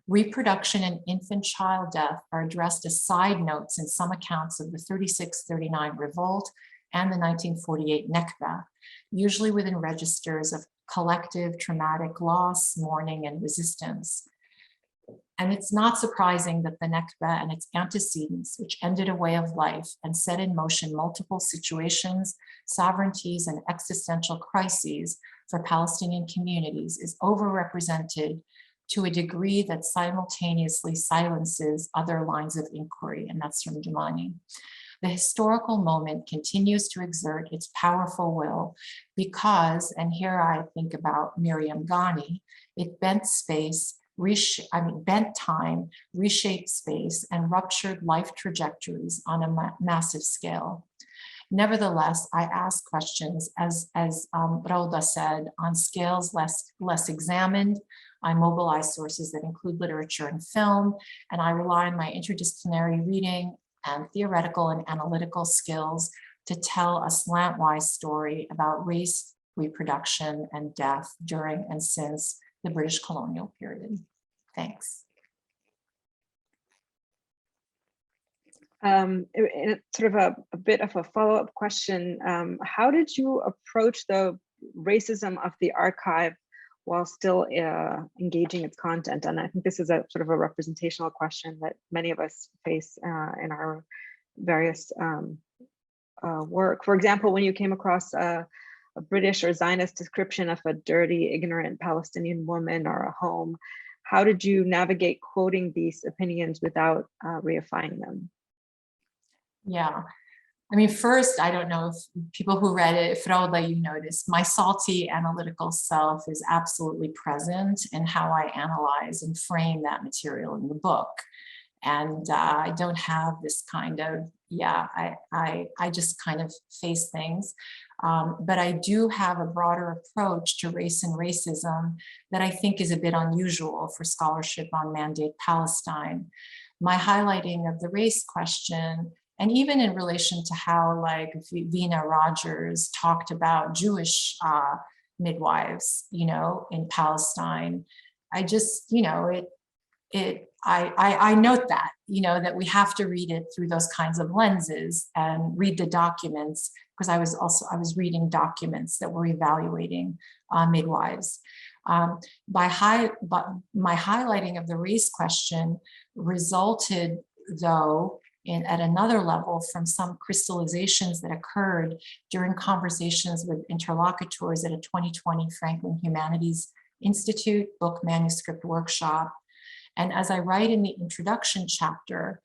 Reproduction and infant child death are addressed as side notes in some accounts of the 36-39 revolt and the 1948 Nakba, usually within registers of collective traumatic loss, mourning, and resistance. And it's not surprising that the Nakba and its antecedents, which ended a way of life and set in motion multiple situations, sovereignties, and existential crises for Palestinian communities, is overrepresented to a degree that simultaneously silences other lines of inquiry, and that's from Jumani. The historical moment continues to exert its powerful will because, and here I think about Miriam Ghani, it bent space, bent time, reshaped space, and ruptured life trajectories on a massive scale. Nevertheless, I ask questions, as Rauda said, on scales less examined. I mobilize sources that include literature and film, and I rely on my interdisciplinary reading and theoretical and analytical skills to tell a slantwise story about race, reproduction, and death during and since the British colonial period. Thanks. Sort of a bit of a follow-up question. How did you approach the racism of the archive while still engaging its content? And I think this is a sort of a representational question that many of us face in our various work. For example, when you came across a British or Zionist description of a dirty, ignorant Palestinian woman or a home, how did you navigate quoting these opinions without reifying them? Yeah, I mean, first, I don't know if people who read it, Frauda, you noticed, my salty analytical self is absolutely present in how I analyze and frame that material in the book. And I don't have this kind of, I just kind of face things. But I do have a broader approach to race and racism that I think is a bit unusual for scholarship on Mandate Palestine. My highlighting of the race question, and even in relation to how like Vina Rogers talked about Jewish midwives, you know, in Palestine, I just, you know, I note that, you know, that we have to read it through those kinds of lenses and read the documents, because I was reading documents that were evaluating midwives. But my highlighting of the race question resulted, though, at another level from some crystallizations that occurred during conversations with interlocutors at a 2020 Franklin Humanities Institute book manuscript workshop. And as I write in the introduction chapter,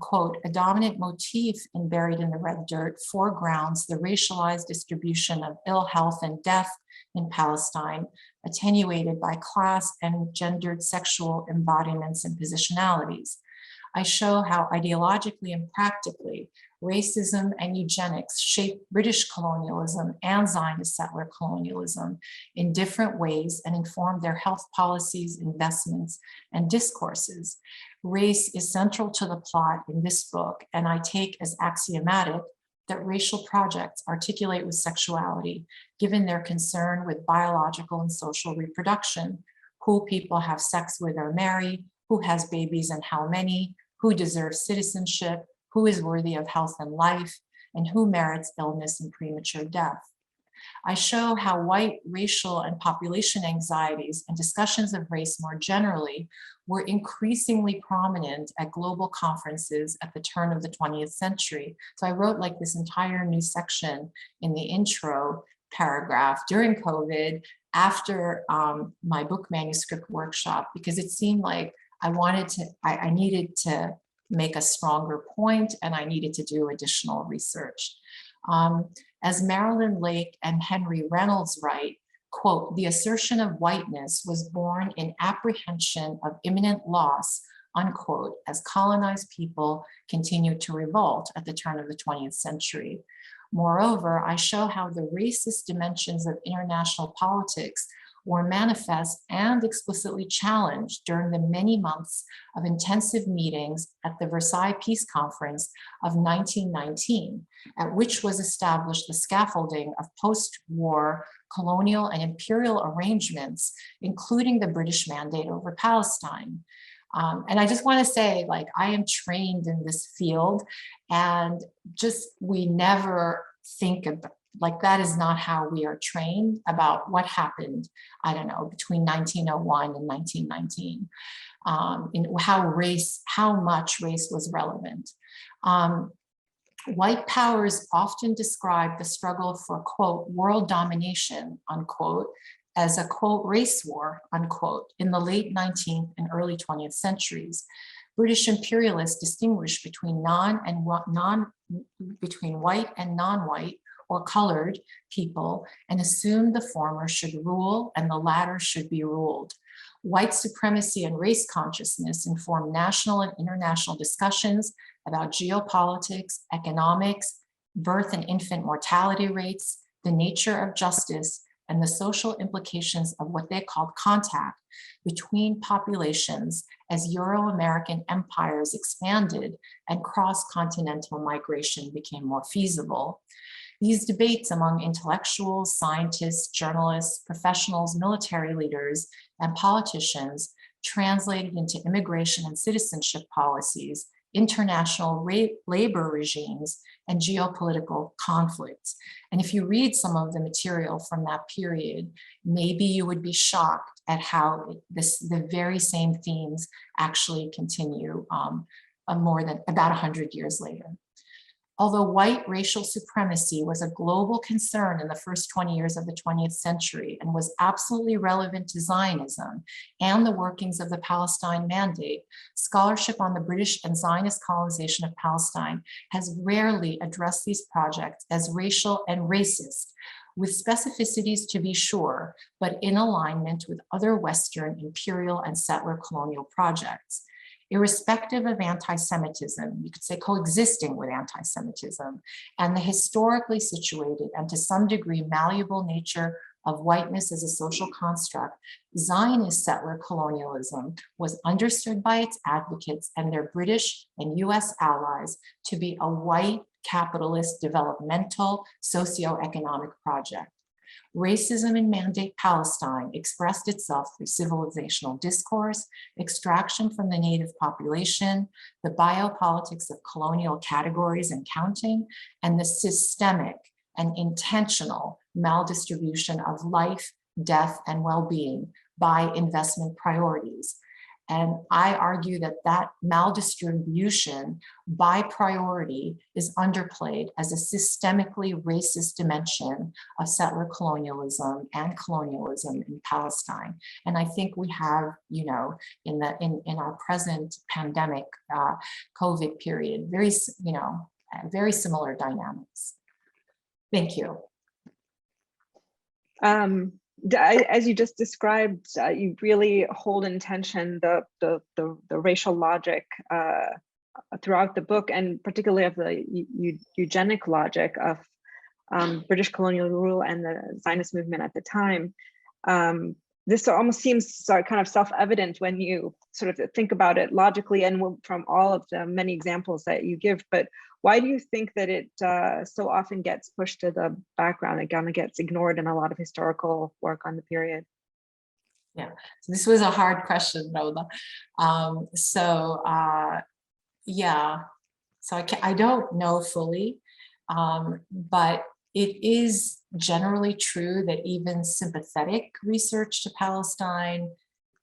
quote, a dominant motif in Buried in the Red Dirt foregrounds the racialized distribution of ill health and death in Palestine, attenuated by class and gendered sexual embodiments and positionalities. I show how ideologically and practically racism and eugenics shaped British colonialism and Zionist settler colonialism in different ways and informed their health policies, investments, and discourses. Race is central to the plot in this book, and I take as axiomatic that racial projects articulate with sexuality, given their concern with biological and social reproduction, who people have sex with or marry, who has babies and how many, who deserves citizenship, who is worthy of health and life, and who merits illness and premature death. I show how white racial and population anxieties and discussions of race more generally were increasingly prominent at global conferences at the turn of the 20th century. So I wrote like this entire new section in the intro paragraph during COVID after my book manuscript workshop, because it seemed like I needed to make a stronger point, and I needed to do additional research. As Marilyn Lake and Henry Reynolds write, quote, the assertion of whiteness was born in apprehension of imminent loss, unquote, as colonized people continued to revolt at the turn of the 20th century. Moreover, I show how the racist dimensions of international politics were manifest and explicitly challenged during the many months of intensive meetings at the Versailles Peace Conference of 1919, at which was established the scaffolding of post-war colonial and imperial arrangements, including the British mandate over Palestine. And I just want to say, like, I am trained in this field, and just we never think about, like, that is not how we are trained about what happened, I don't know, between 1901 and 1919, in how much race was relevant. White powers often describe the struggle for, quote, world domination, unquote, as a, quote, race war, unquote, in the late 19th and early 20th centuries. British imperialists distinguished between between white and non-white or colored people and assumed the former should rule and the latter should be ruled. White supremacy and race consciousness informed national and international discussions about geopolitics, economics, birth and infant mortality rates, the nature of justice, and the social implications of what they called contact between populations as Euro-American empires expanded and cross-continental migration became more feasible. These debates among intellectuals, scientists, journalists, professionals, military leaders, and politicians translated into immigration and citizenship policies, international labor regimes, and geopolitical conflicts. And if you read some of the material from that period, maybe you would be shocked at how the very same themes actually continue more than about 100 years later. Although white racial supremacy was a global concern in the first 20 years of the 20th century and was absolutely relevant to Zionism and the workings of the Palestine Mandate, scholarship on the British and Zionist colonization of Palestine has rarely addressed these projects as racial and racist, with specificities to be sure, but in alignment with other Western imperial and settler colonial projects. Irrespective of anti-Semitism, you could say coexisting with anti-Semitism, and the historically situated and to some degree malleable nature of whiteness as a social construct, Zionist settler colonialism was understood by its advocates and their British and US allies to be a white capitalist developmental socioeconomic project. Racism in Mandate Palestine expressed itself through civilizational discourse, extraction from the native population, the biopolitics of colonial categories and counting, and the systemic and intentional maldistribution of life, death, and well-being by investment priorities. And I argue that that maldistribution by priority is underplayed as a systemically racist dimension of settler colonialism and colonialism in Palestine. And I think we have, you know, in our present pandemic COVID period, very similar dynamics. Thank you. As you just described, you really hold in tension the racial logic throughout the book, and particularly of the eugenic logic of British colonial rule and the Zionist movement at the time. This almost seems kind of self-evident when you sort of think about it logically and from all of the many examples that you give, but why do you think that it so often gets pushed to the background? It kind of gets ignored in a lot of historical work on the period. Yeah, so this was a hard question, Rhoda. Yeah, so I don't know fully, but it is generally true that even sympathetic research to Palestine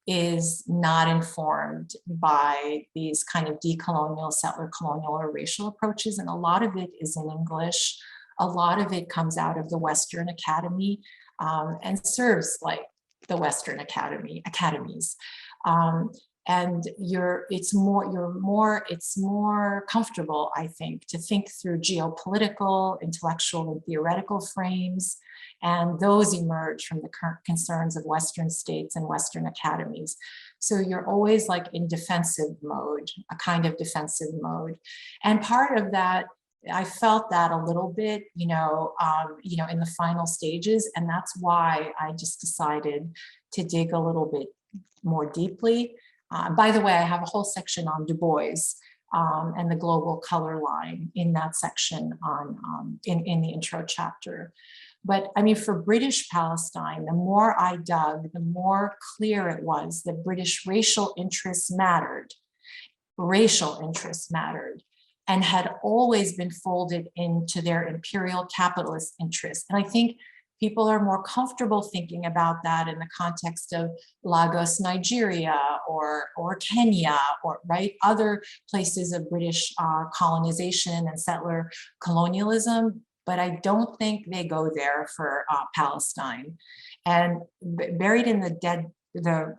is not informed by these kind of decolonial, settler colonial, or racial approaches. And a lot of it is in English. A lot of it comes out of the Western Academy and serves like the Western academies. And it's more comfortable, I think, to think through geopolitical, intellectual, and theoretical frames, and those emerge from the current concerns of Western states and Western academies. So you're always like in defensive mode, a kind of defensive mode, and part of that, I felt that a little bit, in the final stages, and that's why I just decided to dig a little bit more deeply. By the way, I have a whole section on Du Bois and the global color line in that section on in the intro chapter. But I mean, for British Palestine, the more I dug, the more clear it was that British racial interests mattered. Racial interests mattered and had always been folded into their imperial capitalist interests. And I think people are more comfortable thinking about that in the context of Lagos, Nigeria, or Kenya, or other places of British colonization and settler colonialism. But I don't think they go there for Palestine. And buried in the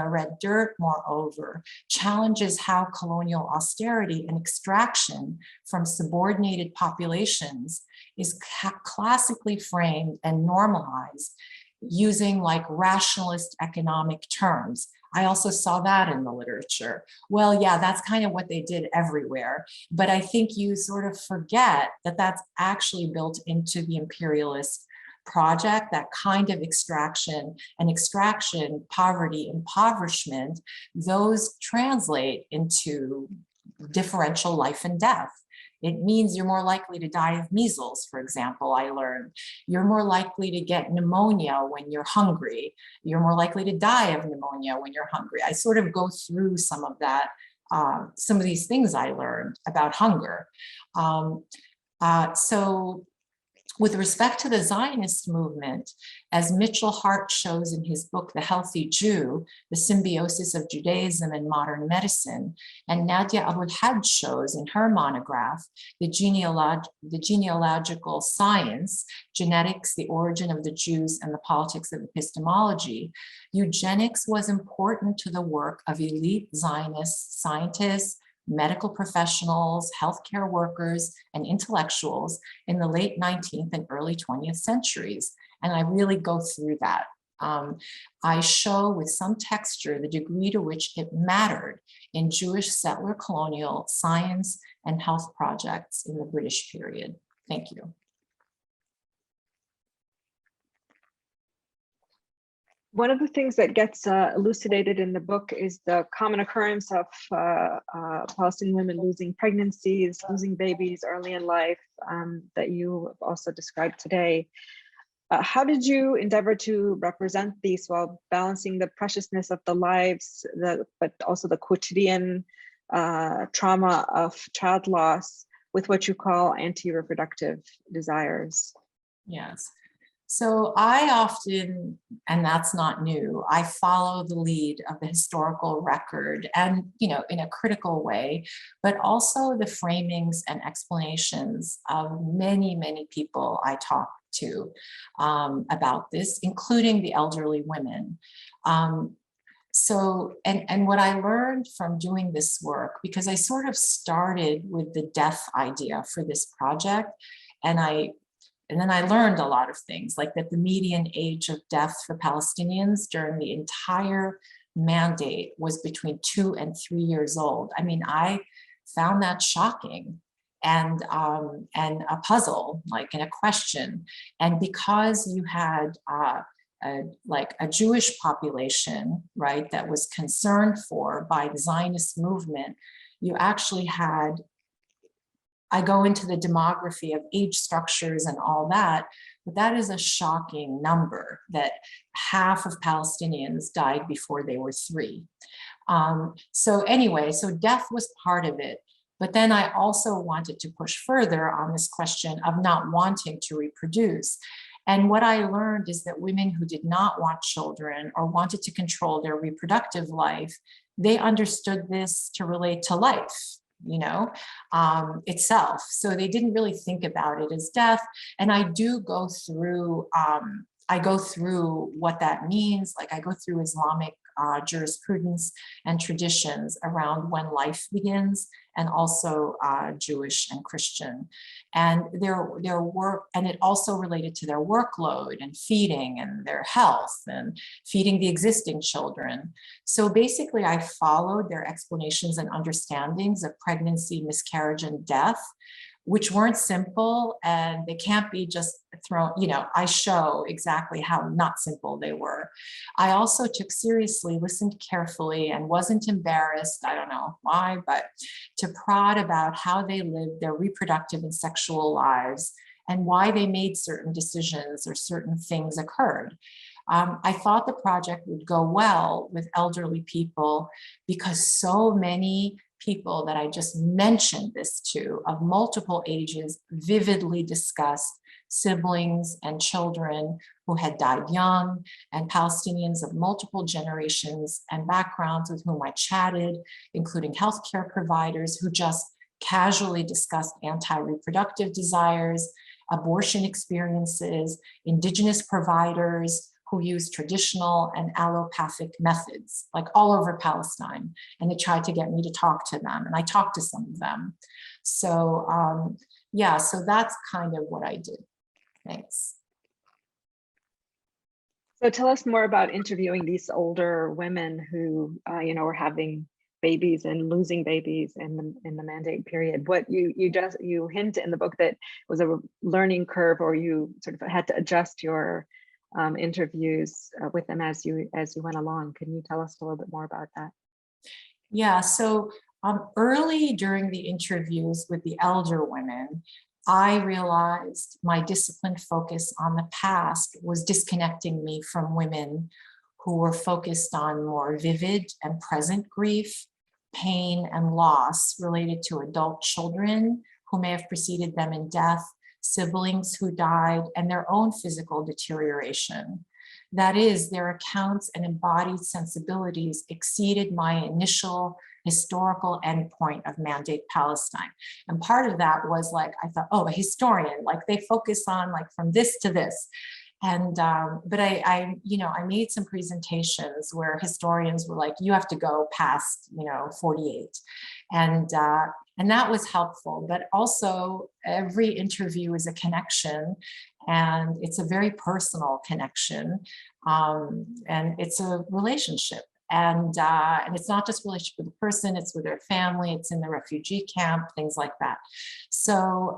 red dirt, moreover, challenges how colonial austerity and extraction from subordinated populations is classically framed and normalized using like rationalist economic terms. I also saw that in the literature. Well, yeah, that's kind of what they did everywhere. But I think you sort of forget that that's actually built into the imperialist project, that kind of extraction, poverty, impoverishment, those translate into differential life and death. It means you're more likely to die of measles, for example, I learned. You're more likely to get pneumonia when you're hungry. You're more likely to die of pneumonia when you're hungry. I sort of go through some of that, some of these things I learned about hunger. So with respect to the Zionist movement, as Mitchell Hart shows in his book, The Healthy Jew, The Symbiosis of Judaism and Modern Medicine, and Nadia Abul-Hajj shows in her monograph, The Genealogical Science, Genetics, the Origin of the Jews and the Politics of Epistemology, eugenics was important to the work of elite Zionist scientists, medical professionals, healthcare workers, and intellectuals in the late 19th and early 20th centuries. And I really go through that. I show with some texture the degree to which it mattered in Jewish settler colonial science and health projects in the British period. Thank you. One of the things that gets elucidated in the book is the common occurrence of Palestinian women losing pregnancies, losing babies early in life, that you have also described today. How did you endeavor to represent these while balancing the preciousness of the lives, but also the quotidian trauma of child loss with what you call anti-reproductive desires? Yes. So I often, and that's not new, I follow the lead of the historical record and, you know, in a critical way, but also the framings and explanations of many, many people I talk to about this, including the elderly women. So, and what I learned from doing this work, because I sort of started with the death idea for this project, and then I learned a lot of things, like that the median age of death for Palestinians during the entire mandate was between 2 and 3 years old. I mean, I found that shocking and a puzzle, like, and a question. And because you had like a Jewish population, right, that was concerned for by the Zionist movement, you actually had, I go into the demography of age structures and all that, but that is a shocking number, that half of Palestinians died before they were 3. So anyway, so death was part of it. But then I also wanted to push further on this question of not wanting to reproduce. And what I learned is that women who did not want children or wanted to control their reproductive life, they understood this to relate to life, you know, itself. So they didn't really think about it as death. And I do go through, what that means. Like I go through Islamic jurisprudence and traditions around when life begins, and also Jewish and Christian. And their work, and it also related to their workload and feeding and their health and feeding the existing children. So basically I followed their explanations and understandings of pregnancy, miscarriage, and death, which weren't simple, and they can't be just thrown, you know, I show exactly how not simple they were. I also took seriously, listened carefully, and wasn't embarrassed, I don't know why, but to prod about how they lived their reproductive and sexual lives and why they made certain decisions or certain things occurred. I thought the project would go well with elderly people because so many people that I just mentioned this to, of multiple ages, vividly discussed siblings and children who had died young, and Palestinians of multiple generations and backgrounds with whom I chatted, including healthcare providers who just casually discussed anti-reproductive desires, abortion experiences, indigenous providers who use traditional and allopathic methods, like all over Palestine. And they tried to get me to talk to them, and I talked to some of them. So yeah, so that's kind of what I did. Thanks. So tell us more about interviewing these older women who, were having babies and losing babies in the mandate period. What you hint in the book that was a learning curve, or you sort of had to adjust your interviews with them as you went along. Can you tell us a little bit more about that? Yeah, so early during the interviews with the elder women, I realized my disciplined focus on the past was disconnecting me from women who were focused on more vivid and present grief, pain, and loss related to adult children who may have preceded them in death, siblings who died, and their own physical deterioration. That is, their accounts and embodied sensibilities exceeded my initial historical endpoint of Mandate Palestine. And part of that was like, I thought, oh, a historian, like they focus on like from this to this. And, but I made some presentations where historians were like, you have to go past, 48. And that was helpful, but also every interview is a connection, and it's a very personal connection, and it's a relationship. And it's not just a relationship with the person, it's with their family, it's in the refugee camp, things like that. So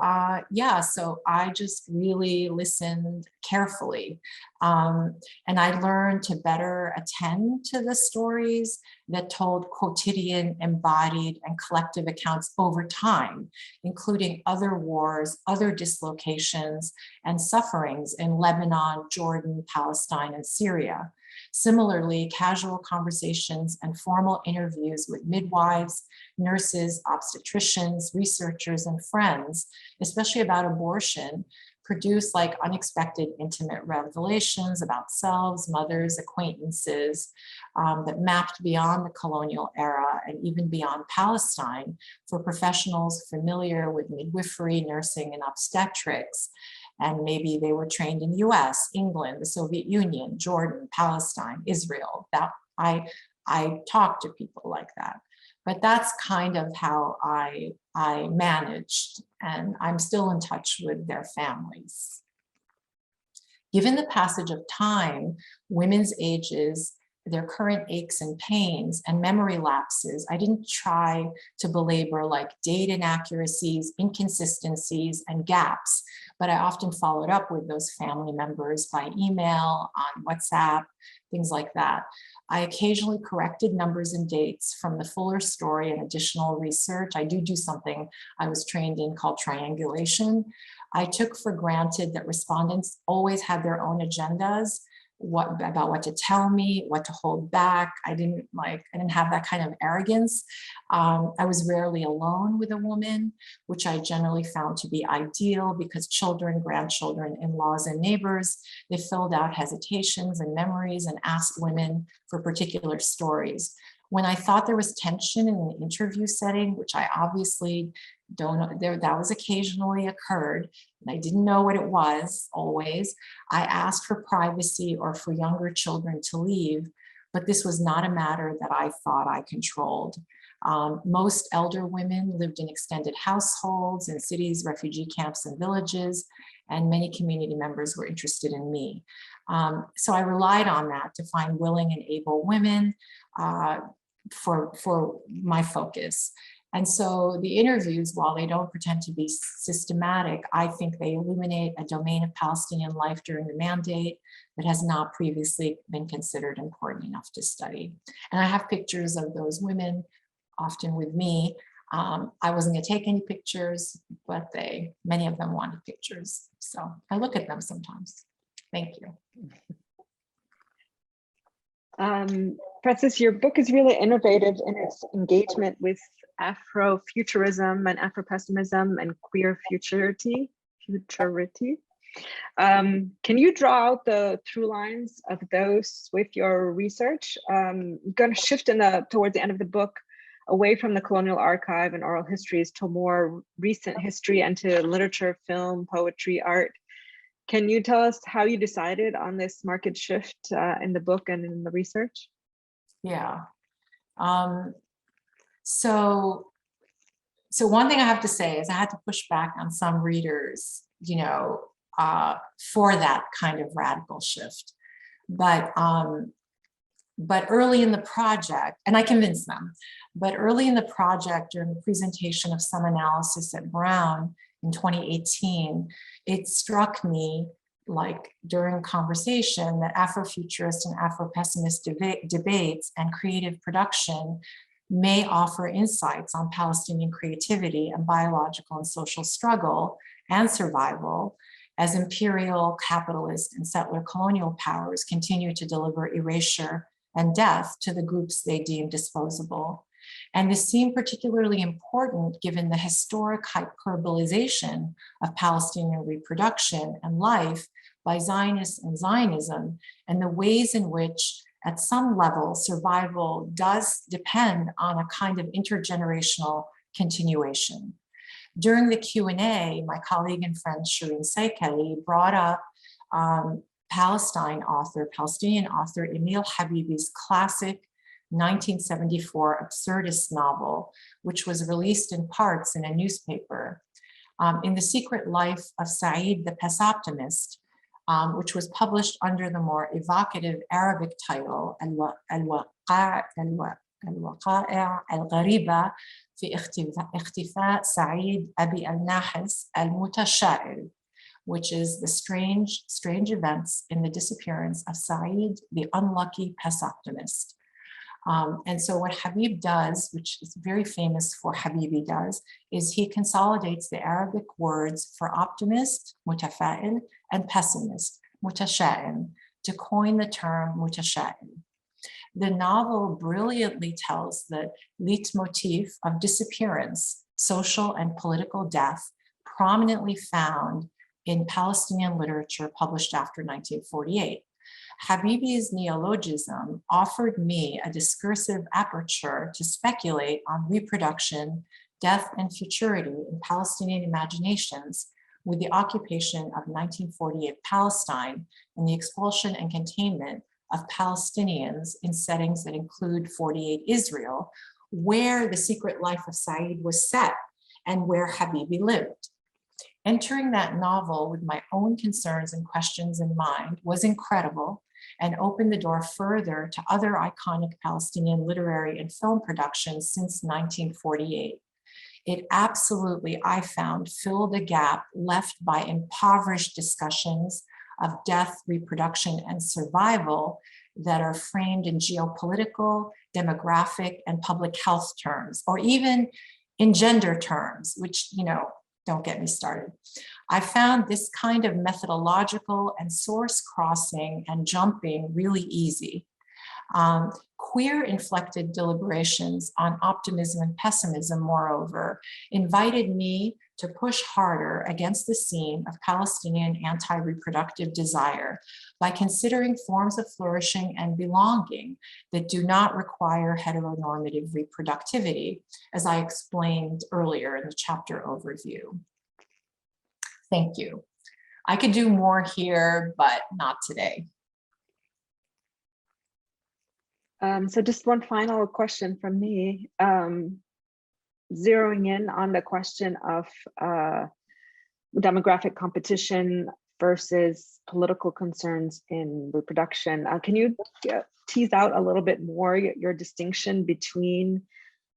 yeah, so I just really listened carefully. And I learned to better attend to the stories that told quotidian, embodied, and collective accounts over time, including other wars, other dislocations, and sufferings in Lebanon, Jordan, Palestine, and Syria. Similarly, casual conversations and formal interviews with midwives, nurses, obstetricians, researchers, and friends, especially about abortion, produce like unexpected intimate revelations about selves, mothers, acquaintances that mapped beyond the colonial era and even beyond Palestine for professionals familiar with midwifery, nursing, and obstetrics. And maybe they were trained in the US, England, the Soviet Union, Jordan, Palestine, Israel. That I talked to people like that. But that's kind of how I managed, and I'm still in touch with their families. Given the passage of time, women's ages, their current aches and pains, and memory lapses, I didn't try to belabor like date inaccuracies, inconsistencies, and gaps, but I often followed up with those family members by email, on WhatsApp, things like that. I occasionally corrected numbers and dates from the fuller story and additional research. I do something I was trained in called triangulation. I took for granted that respondents always had their own agendas, about what to tell me, what to hold back. I didn't have that kind of arrogance. I was rarely alone with a woman, which I generally found to be ideal because children, grandchildren, in-laws, and neighbors, they filled out hesitations and memories and asked women for particular stories. When I thought there was tension in an interview setting, which I obviously don't know, that was occasionally occurred, and I didn't know what it was always, I asked for privacy or for younger children to leave, but this was not a matter that I thought I controlled. Most elder women lived in extended households in cities, refugee camps, and villages, and many community members were interested in me. So I relied on that to find willing and able women for my focus. And so the interviews, while they don't pretend to be systematic, I think they illuminate a domain of Palestinian life during the mandate that has not previously been considered important enough to study. And I have pictures of those women, often with me. I wasn't gonna take any pictures, but many of them wanted pictures. So I look at them sometimes. Thank you. Frances, your book is really innovative in its engagement with Afrofuturism and Afropessimism and queer futurity. Can you draw out the through lines of those with your research? I'm going to shift towards the end of the book away from the colonial archive and oral histories to more recent history and to literature, film, poetry, art. Can you tell us how you decided on this market shift in the book and in the research? Yeah. So one thing I have to say is I had to push back on some readers, for that kind of radical shift. But early in the project, and I convinced them, but early in the project during the presentation of some analysis at Brown in 2018, it struck me, like during conversation, that Afrofuturist and Afro-pessimist debates and creative production may offer insights on Palestinian creativity and biological and social struggle and survival as imperial, capitalist, and settler colonial powers continue to deliver erasure and death to the groups they deem disposable. And this seemed particularly important given the historic hyperbolization of Palestinian reproduction and life by Zionists and Zionism, and the ways in which, at some level, survival does depend on a kind of intergenerational continuation. During the Q&A, my colleague and friend Shireen Saikali brought up Palestinian author Emil Habibi's classic 1974 absurdist novel, which was released in parts in a newspaper. In The Secret Life of Said the Pes Optimist, which was published under the more evocative Arabic title الوقائع الغريبة في اختفاء سعيد أبي الناحس المتشائم, which is the strange events in the disappearance of Said, the unlucky pes optimist. And so what Habib does, which is very famous for Habibi does, is he consolidates the Arabic words for optimist, mutafa'il, and pessimist, mutasha'im, to coin the term mutasha'im. The novel brilliantly tells the leitmotif of disappearance, social and political death, prominently found in Palestinian literature published after 1948. Habibi's neologism offered me a discursive aperture to speculate on reproduction, death, and futurity in Palestinian imaginations with the occupation of 1948 Palestine and the expulsion and containment of Palestinians in settings that include 48 Israel, where The Secret Life of Said was set and where Habibi lived. Entering that novel with my own concerns and questions in mind was incredible and opened the door further to other iconic Palestinian literary and film productions since 1948. It absolutely, I found, filled a gap left by impoverished discussions of death, reproduction, and survival that are framed in geopolitical, demographic, and public health terms, or even in gender terms, which, don't get me started. I found this kind of methodological and source crossing and jumping really easy. Queer-inflected deliberations on optimism and pessimism, moreover, invited me to push harder against the scene of Palestinian anti-reproductive desire by considering forms of flourishing and belonging that do not require heteronormative reproductivity, as I explained earlier in the chapter overview. Thank you. I could do more here, but not today. So just one final question from me, zeroing in on the question of demographic competition versus political concerns in reproduction. Can you tease out a little bit more your distinction between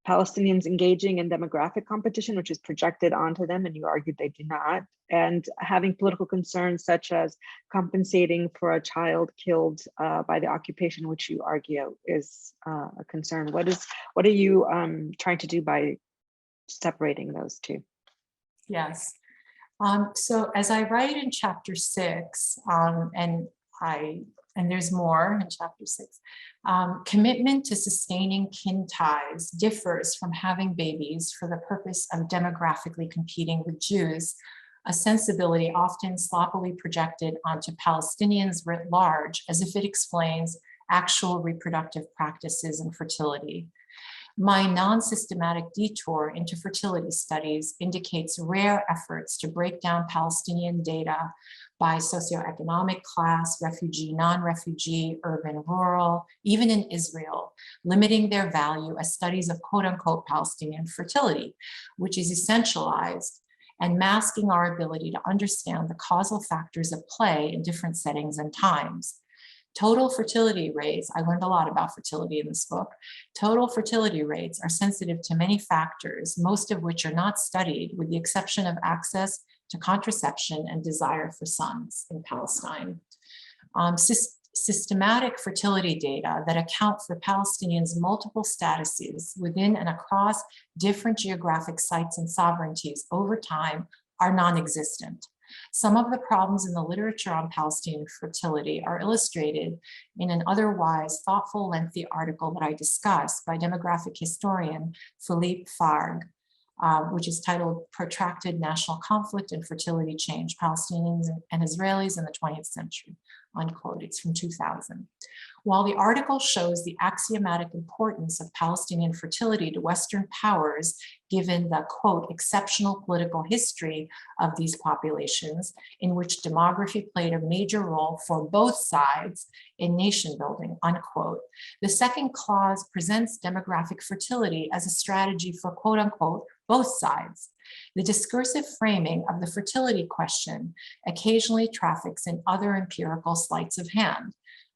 Palestinians engaging in demographic competition, which is projected onto them, and you argued they do not, and having political concerns such as compensating for a child killed by the occupation, which you argue is a concern. What are you trying to do by separating those two? Yes. So as I write in chapter 6, and there's more in chapter 6, commitment to sustaining kin ties differs from having babies for the purpose of demographically competing with Jews, a sensibility often sloppily projected onto Palestinians writ large as if it explains actual reproductive practices and fertility. My non-systematic detour into fertility studies indicates rare efforts to break down Palestinian data by socioeconomic class, refugee, non-refugee, urban, rural, even in Israel, limiting their value as studies of quote-unquote Palestinian fertility, which is essentialized and masking our ability to understand the causal factors at play in different settings and times. Total fertility rates, I learned a lot about fertility in this book. Total fertility rates are sensitive to many factors, most of which are not studied, with the exception of access to contraception and desire for sons in Palestine. Systematic fertility data that account for Palestinians' multiple statuses within and across different geographic sites and sovereignties over time are non-existent. Some of the problems in the literature on Palestinian fertility are illustrated in an otherwise thoughtful, lengthy article that I discussed by demographic historian Philippe Farg, which is titled Protracted National Conflict and Fertility Change, Palestinians and Israelis in the 20th Century, unquote. It's from 2000. While the article shows the axiomatic importance of Palestinian fertility to Western powers, given the, quote, exceptional political history of these populations, in which demography played a major role for both sides in nation building, unquote, the second clause presents demographic fertility as a strategy for, quote unquote, both sides. The discursive framing of the fertility question occasionally traffics in other empirical sleights of hand.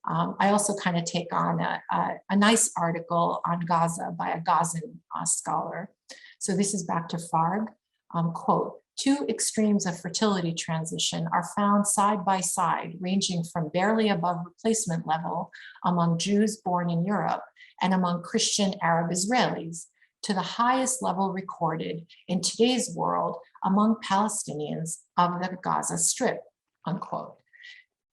I also kind of take on a nice article on Gaza by a Gazan scholar. So this is back to Farg, quote, two extremes of fertility transition are found side by side, ranging from barely above replacement level among Jews born in Europe and among Christian Arab Israelis, to the highest level recorded in today's world among Palestinians of the Gaza Strip, unquote.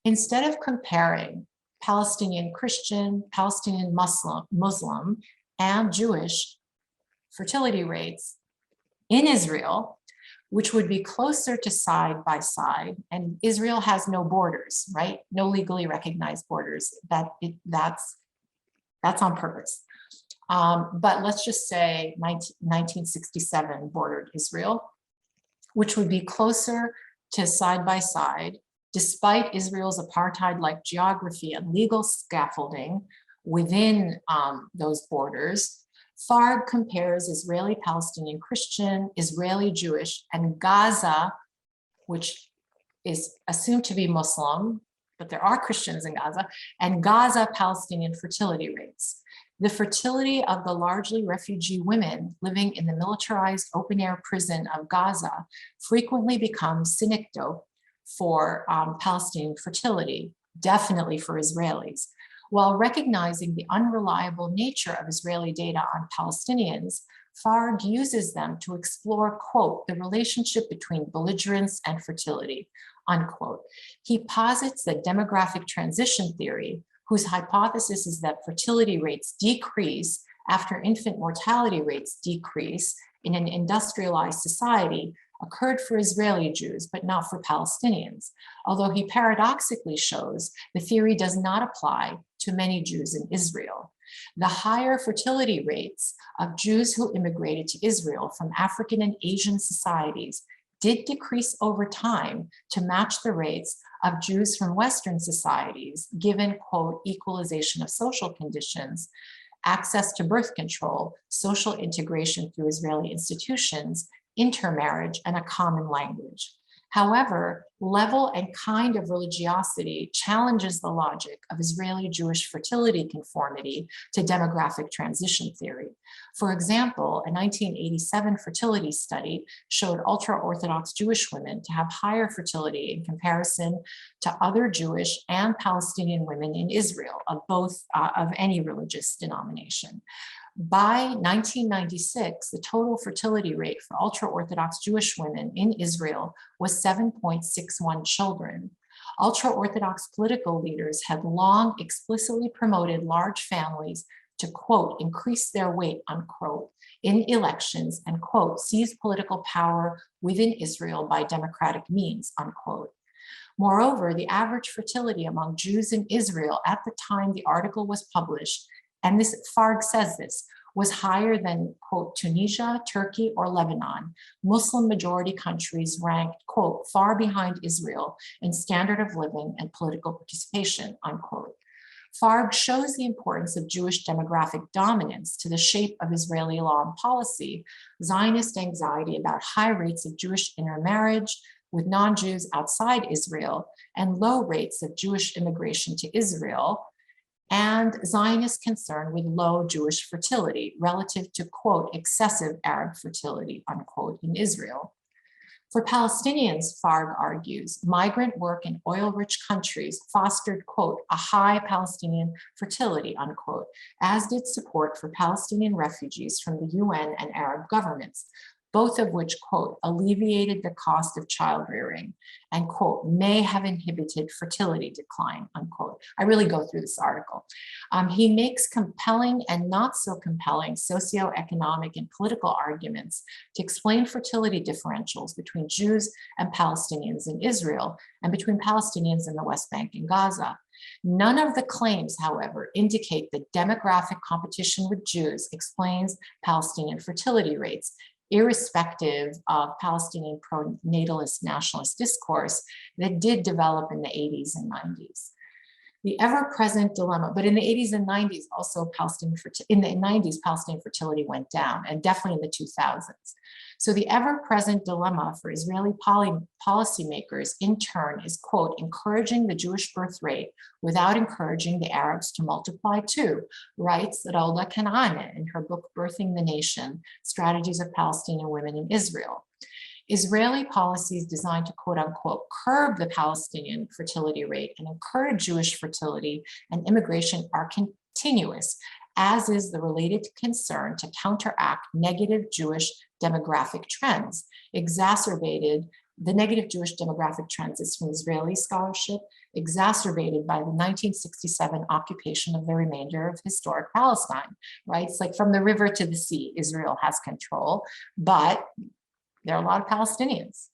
Instead of comparing Palestinian Christian, Palestinian Muslim, and Jewish fertility rates in Israel, which would be closer to side by side, and Israel has no borders, right? No legally recognized borders. That's on purpose. But let's just say 1967 bordered Israel, which would be closer to side by side, despite Israel's apartheid-like geography and legal scaffolding within those borders. Farg compares Israeli Palestinian Christian, Israeli Jewish, and Gaza, which is assumed to be Muslim, but there are Christians in Gaza, and Gaza Palestinian fertility rates. The fertility of the largely refugee women living in the militarized open-air prison of Gaza frequently becomes synecdoche for Palestinian fertility, definitely for Israelis. While recognizing the unreliable nature of Israeli data on Palestinians, Farg uses them to explore, quote, the relationship between belligerence and fertility, unquote. He posits that demographic transition theory, whose hypothesis is that fertility rates decrease after infant mortality rates decrease in an industrialized society, occurred for Israeli Jews, but not for Palestinians, although he paradoxically shows the theory does not apply to many Jews in Israel. The higher fertility rates of Jews who immigrated to Israel from African and Asian societies did decrease over time to match the rates of Jews from Western societies, given, quote, equalization of social conditions, access to birth control, social integration through Israeli institutions, intermarriage, and a common language. However, level and kind of religiosity challenges the logic of Israeli Jewish fertility conformity to demographic transition theory. For example, a 1987 fertility study showed ultra-Orthodox Jewish women to have higher fertility in comparison to other Jewish and Palestinian women in Israel of any religious denomination. By 1996, the total fertility rate for ultra-Orthodox Jewish women in Israel was 7.61 children. Ultra-Orthodox political leaders had long explicitly promoted large families to, quote, increase their weight, unquote, in elections and, quote, seize political power within Israel by democratic means, unquote. Moreover, the average fertility among Jews in Israel at the time the article was published, and this Farg says this, was higher than, quote, Tunisia, Turkey, or Lebanon. Muslim majority countries ranked, quote, far behind Israel in standard of living and political participation, unquote. Farg shows the importance of Jewish demographic dominance to the shape of Israeli law and policy, Zionist anxiety about high rates of Jewish intermarriage with non-Jews outside Israel, and low rates of Jewish immigration to Israel, and Zionist concern with low Jewish fertility relative to, quote, excessive Arab fertility, unquote, in Israel. For Palestinians, Farg argues, migrant work in oil-rich countries fostered, quote, a high Palestinian fertility, unquote, as did support for Palestinian refugees from the UN and Arab governments, both of which, quote, alleviated the cost of child rearing and, quote, may have inhibited fertility decline, unquote. I really go through this article. He makes compelling and not so compelling socioeconomic and political arguments to explain fertility differentials between Jews and Palestinians in Israel and between Palestinians in the West Bank and Gaza. None of the claims, however, indicate that demographic competition with Jews explains Palestinian fertility rates, irrespective of Palestinian pro-natalist nationalist discourse that did develop in the 80s and 90s. The ever-present dilemma, but in the 80s and 90s, also in the 90s, Palestinian fertility went down, and definitely in the 2000s. So the ever-present dilemma for Israeli policymakers in turn is, quote, encouraging the Jewish birth rate without encouraging the Arabs to multiply too, writes Rauda Kanane in her book, Birthing the Nation, Strategies of Palestinian Women in Israel. Israeli policies designed to, quote unquote, curb the Palestinian fertility rate and encourage Jewish fertility and immigration are continuous, as is the related concern to counteract negative Jewish demographic trends. The negative Jewish demographic trends is from Israeli scholarship, exacerbated by the 1967 occupation of the remainder of historic Palestine, right? It's like from the river to the sea, Israel has control, but there are a lot of Palestinians.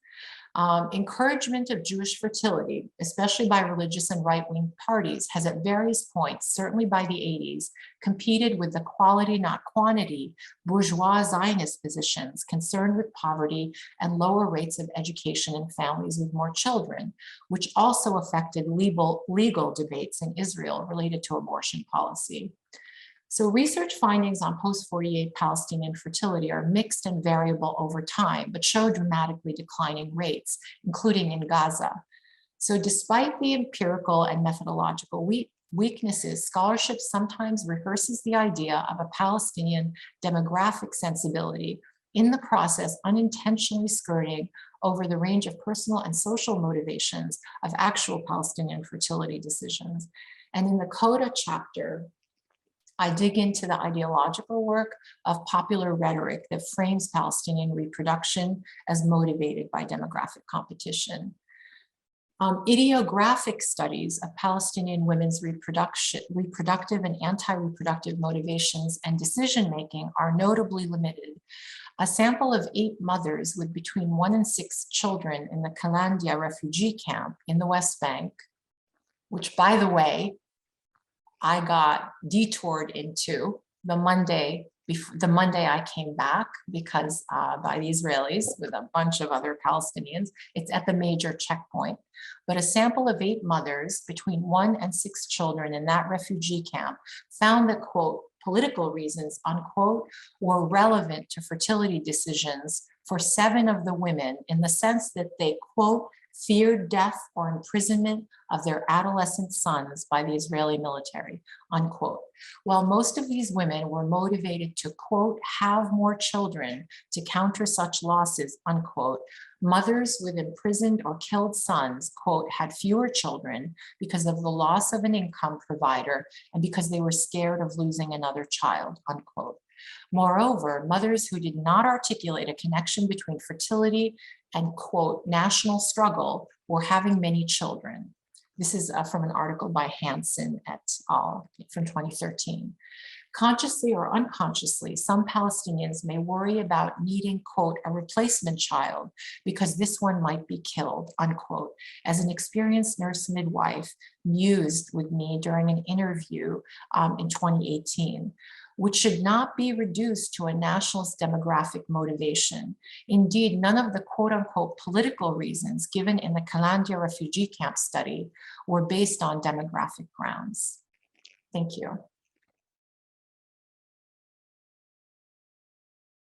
Encouragement of Jewish fertility, especially by religious and right-wing parties, has at various points, certainly by the 80s, competed with the quality, not quantity, bourgeois Zionist positions concerned with poverty and lower rates of education in families with more children, which also affected legal debates in Israel related to abortion policy. So research findings on post-48 Palestinian fertility are mixed and variable over time, but show dramatically declining rates, including in Gaza. So despite the empirical and methodological weaknesses, scholarship sometimes rehearses the idea of a Palestinian demographic sensibility, in the process unintentionally skirting over the range of personal and social motivations of actual Palestinian fertility decisions. And in the Coda chapter, I dig into the ideological work of popular rhetoric that frames Palestinian reproduction as motivated by demographic competition. Ideographic studies of Palestinian women's reproductive and anti-reproductive motivations and decision-making are notably limited. A sample of 8 mothers with between 1 and 6 children in the Kalandia refugee camp in the West Bank, which, by the way, I got detoured into the Monday I came back because by the Israelis with a bunch of other Palestinians. It's at the major checkpoint. But a sample of 8 mothers between 1 and 6 children in that refugee camp found that, quote, political reasons, unquote, were relevant to fertility decisions for 7 of the women in the sense that they, quote, feared death or imprisonment of their adolescent sons by the Israeli military, unquote. While most of these women were motivated to, quote, have more children to counter such losses, unquote, mothers with imprisoned or killed sons, quote, had fewer children because of the loss of an income provider and because they were scared of losing another child, unquote. Moreover, mothers who did not articulate a connection between fertility and, quote, national struggle were having many children. This is from an article by Hansen et al. From 2013. Consciously or unconsciously, some Palestinians may worry about needing, quote, a replacement child because this one might be killed, unquote, as an experienced nurse midwife mused with me during an interview in 2018. which should not be reduced to a nationalist demographic motivation. Indeed, none of the quote unquote political reasons given in the Kalandia refugee camp study were based on demographic grounds. Thank you.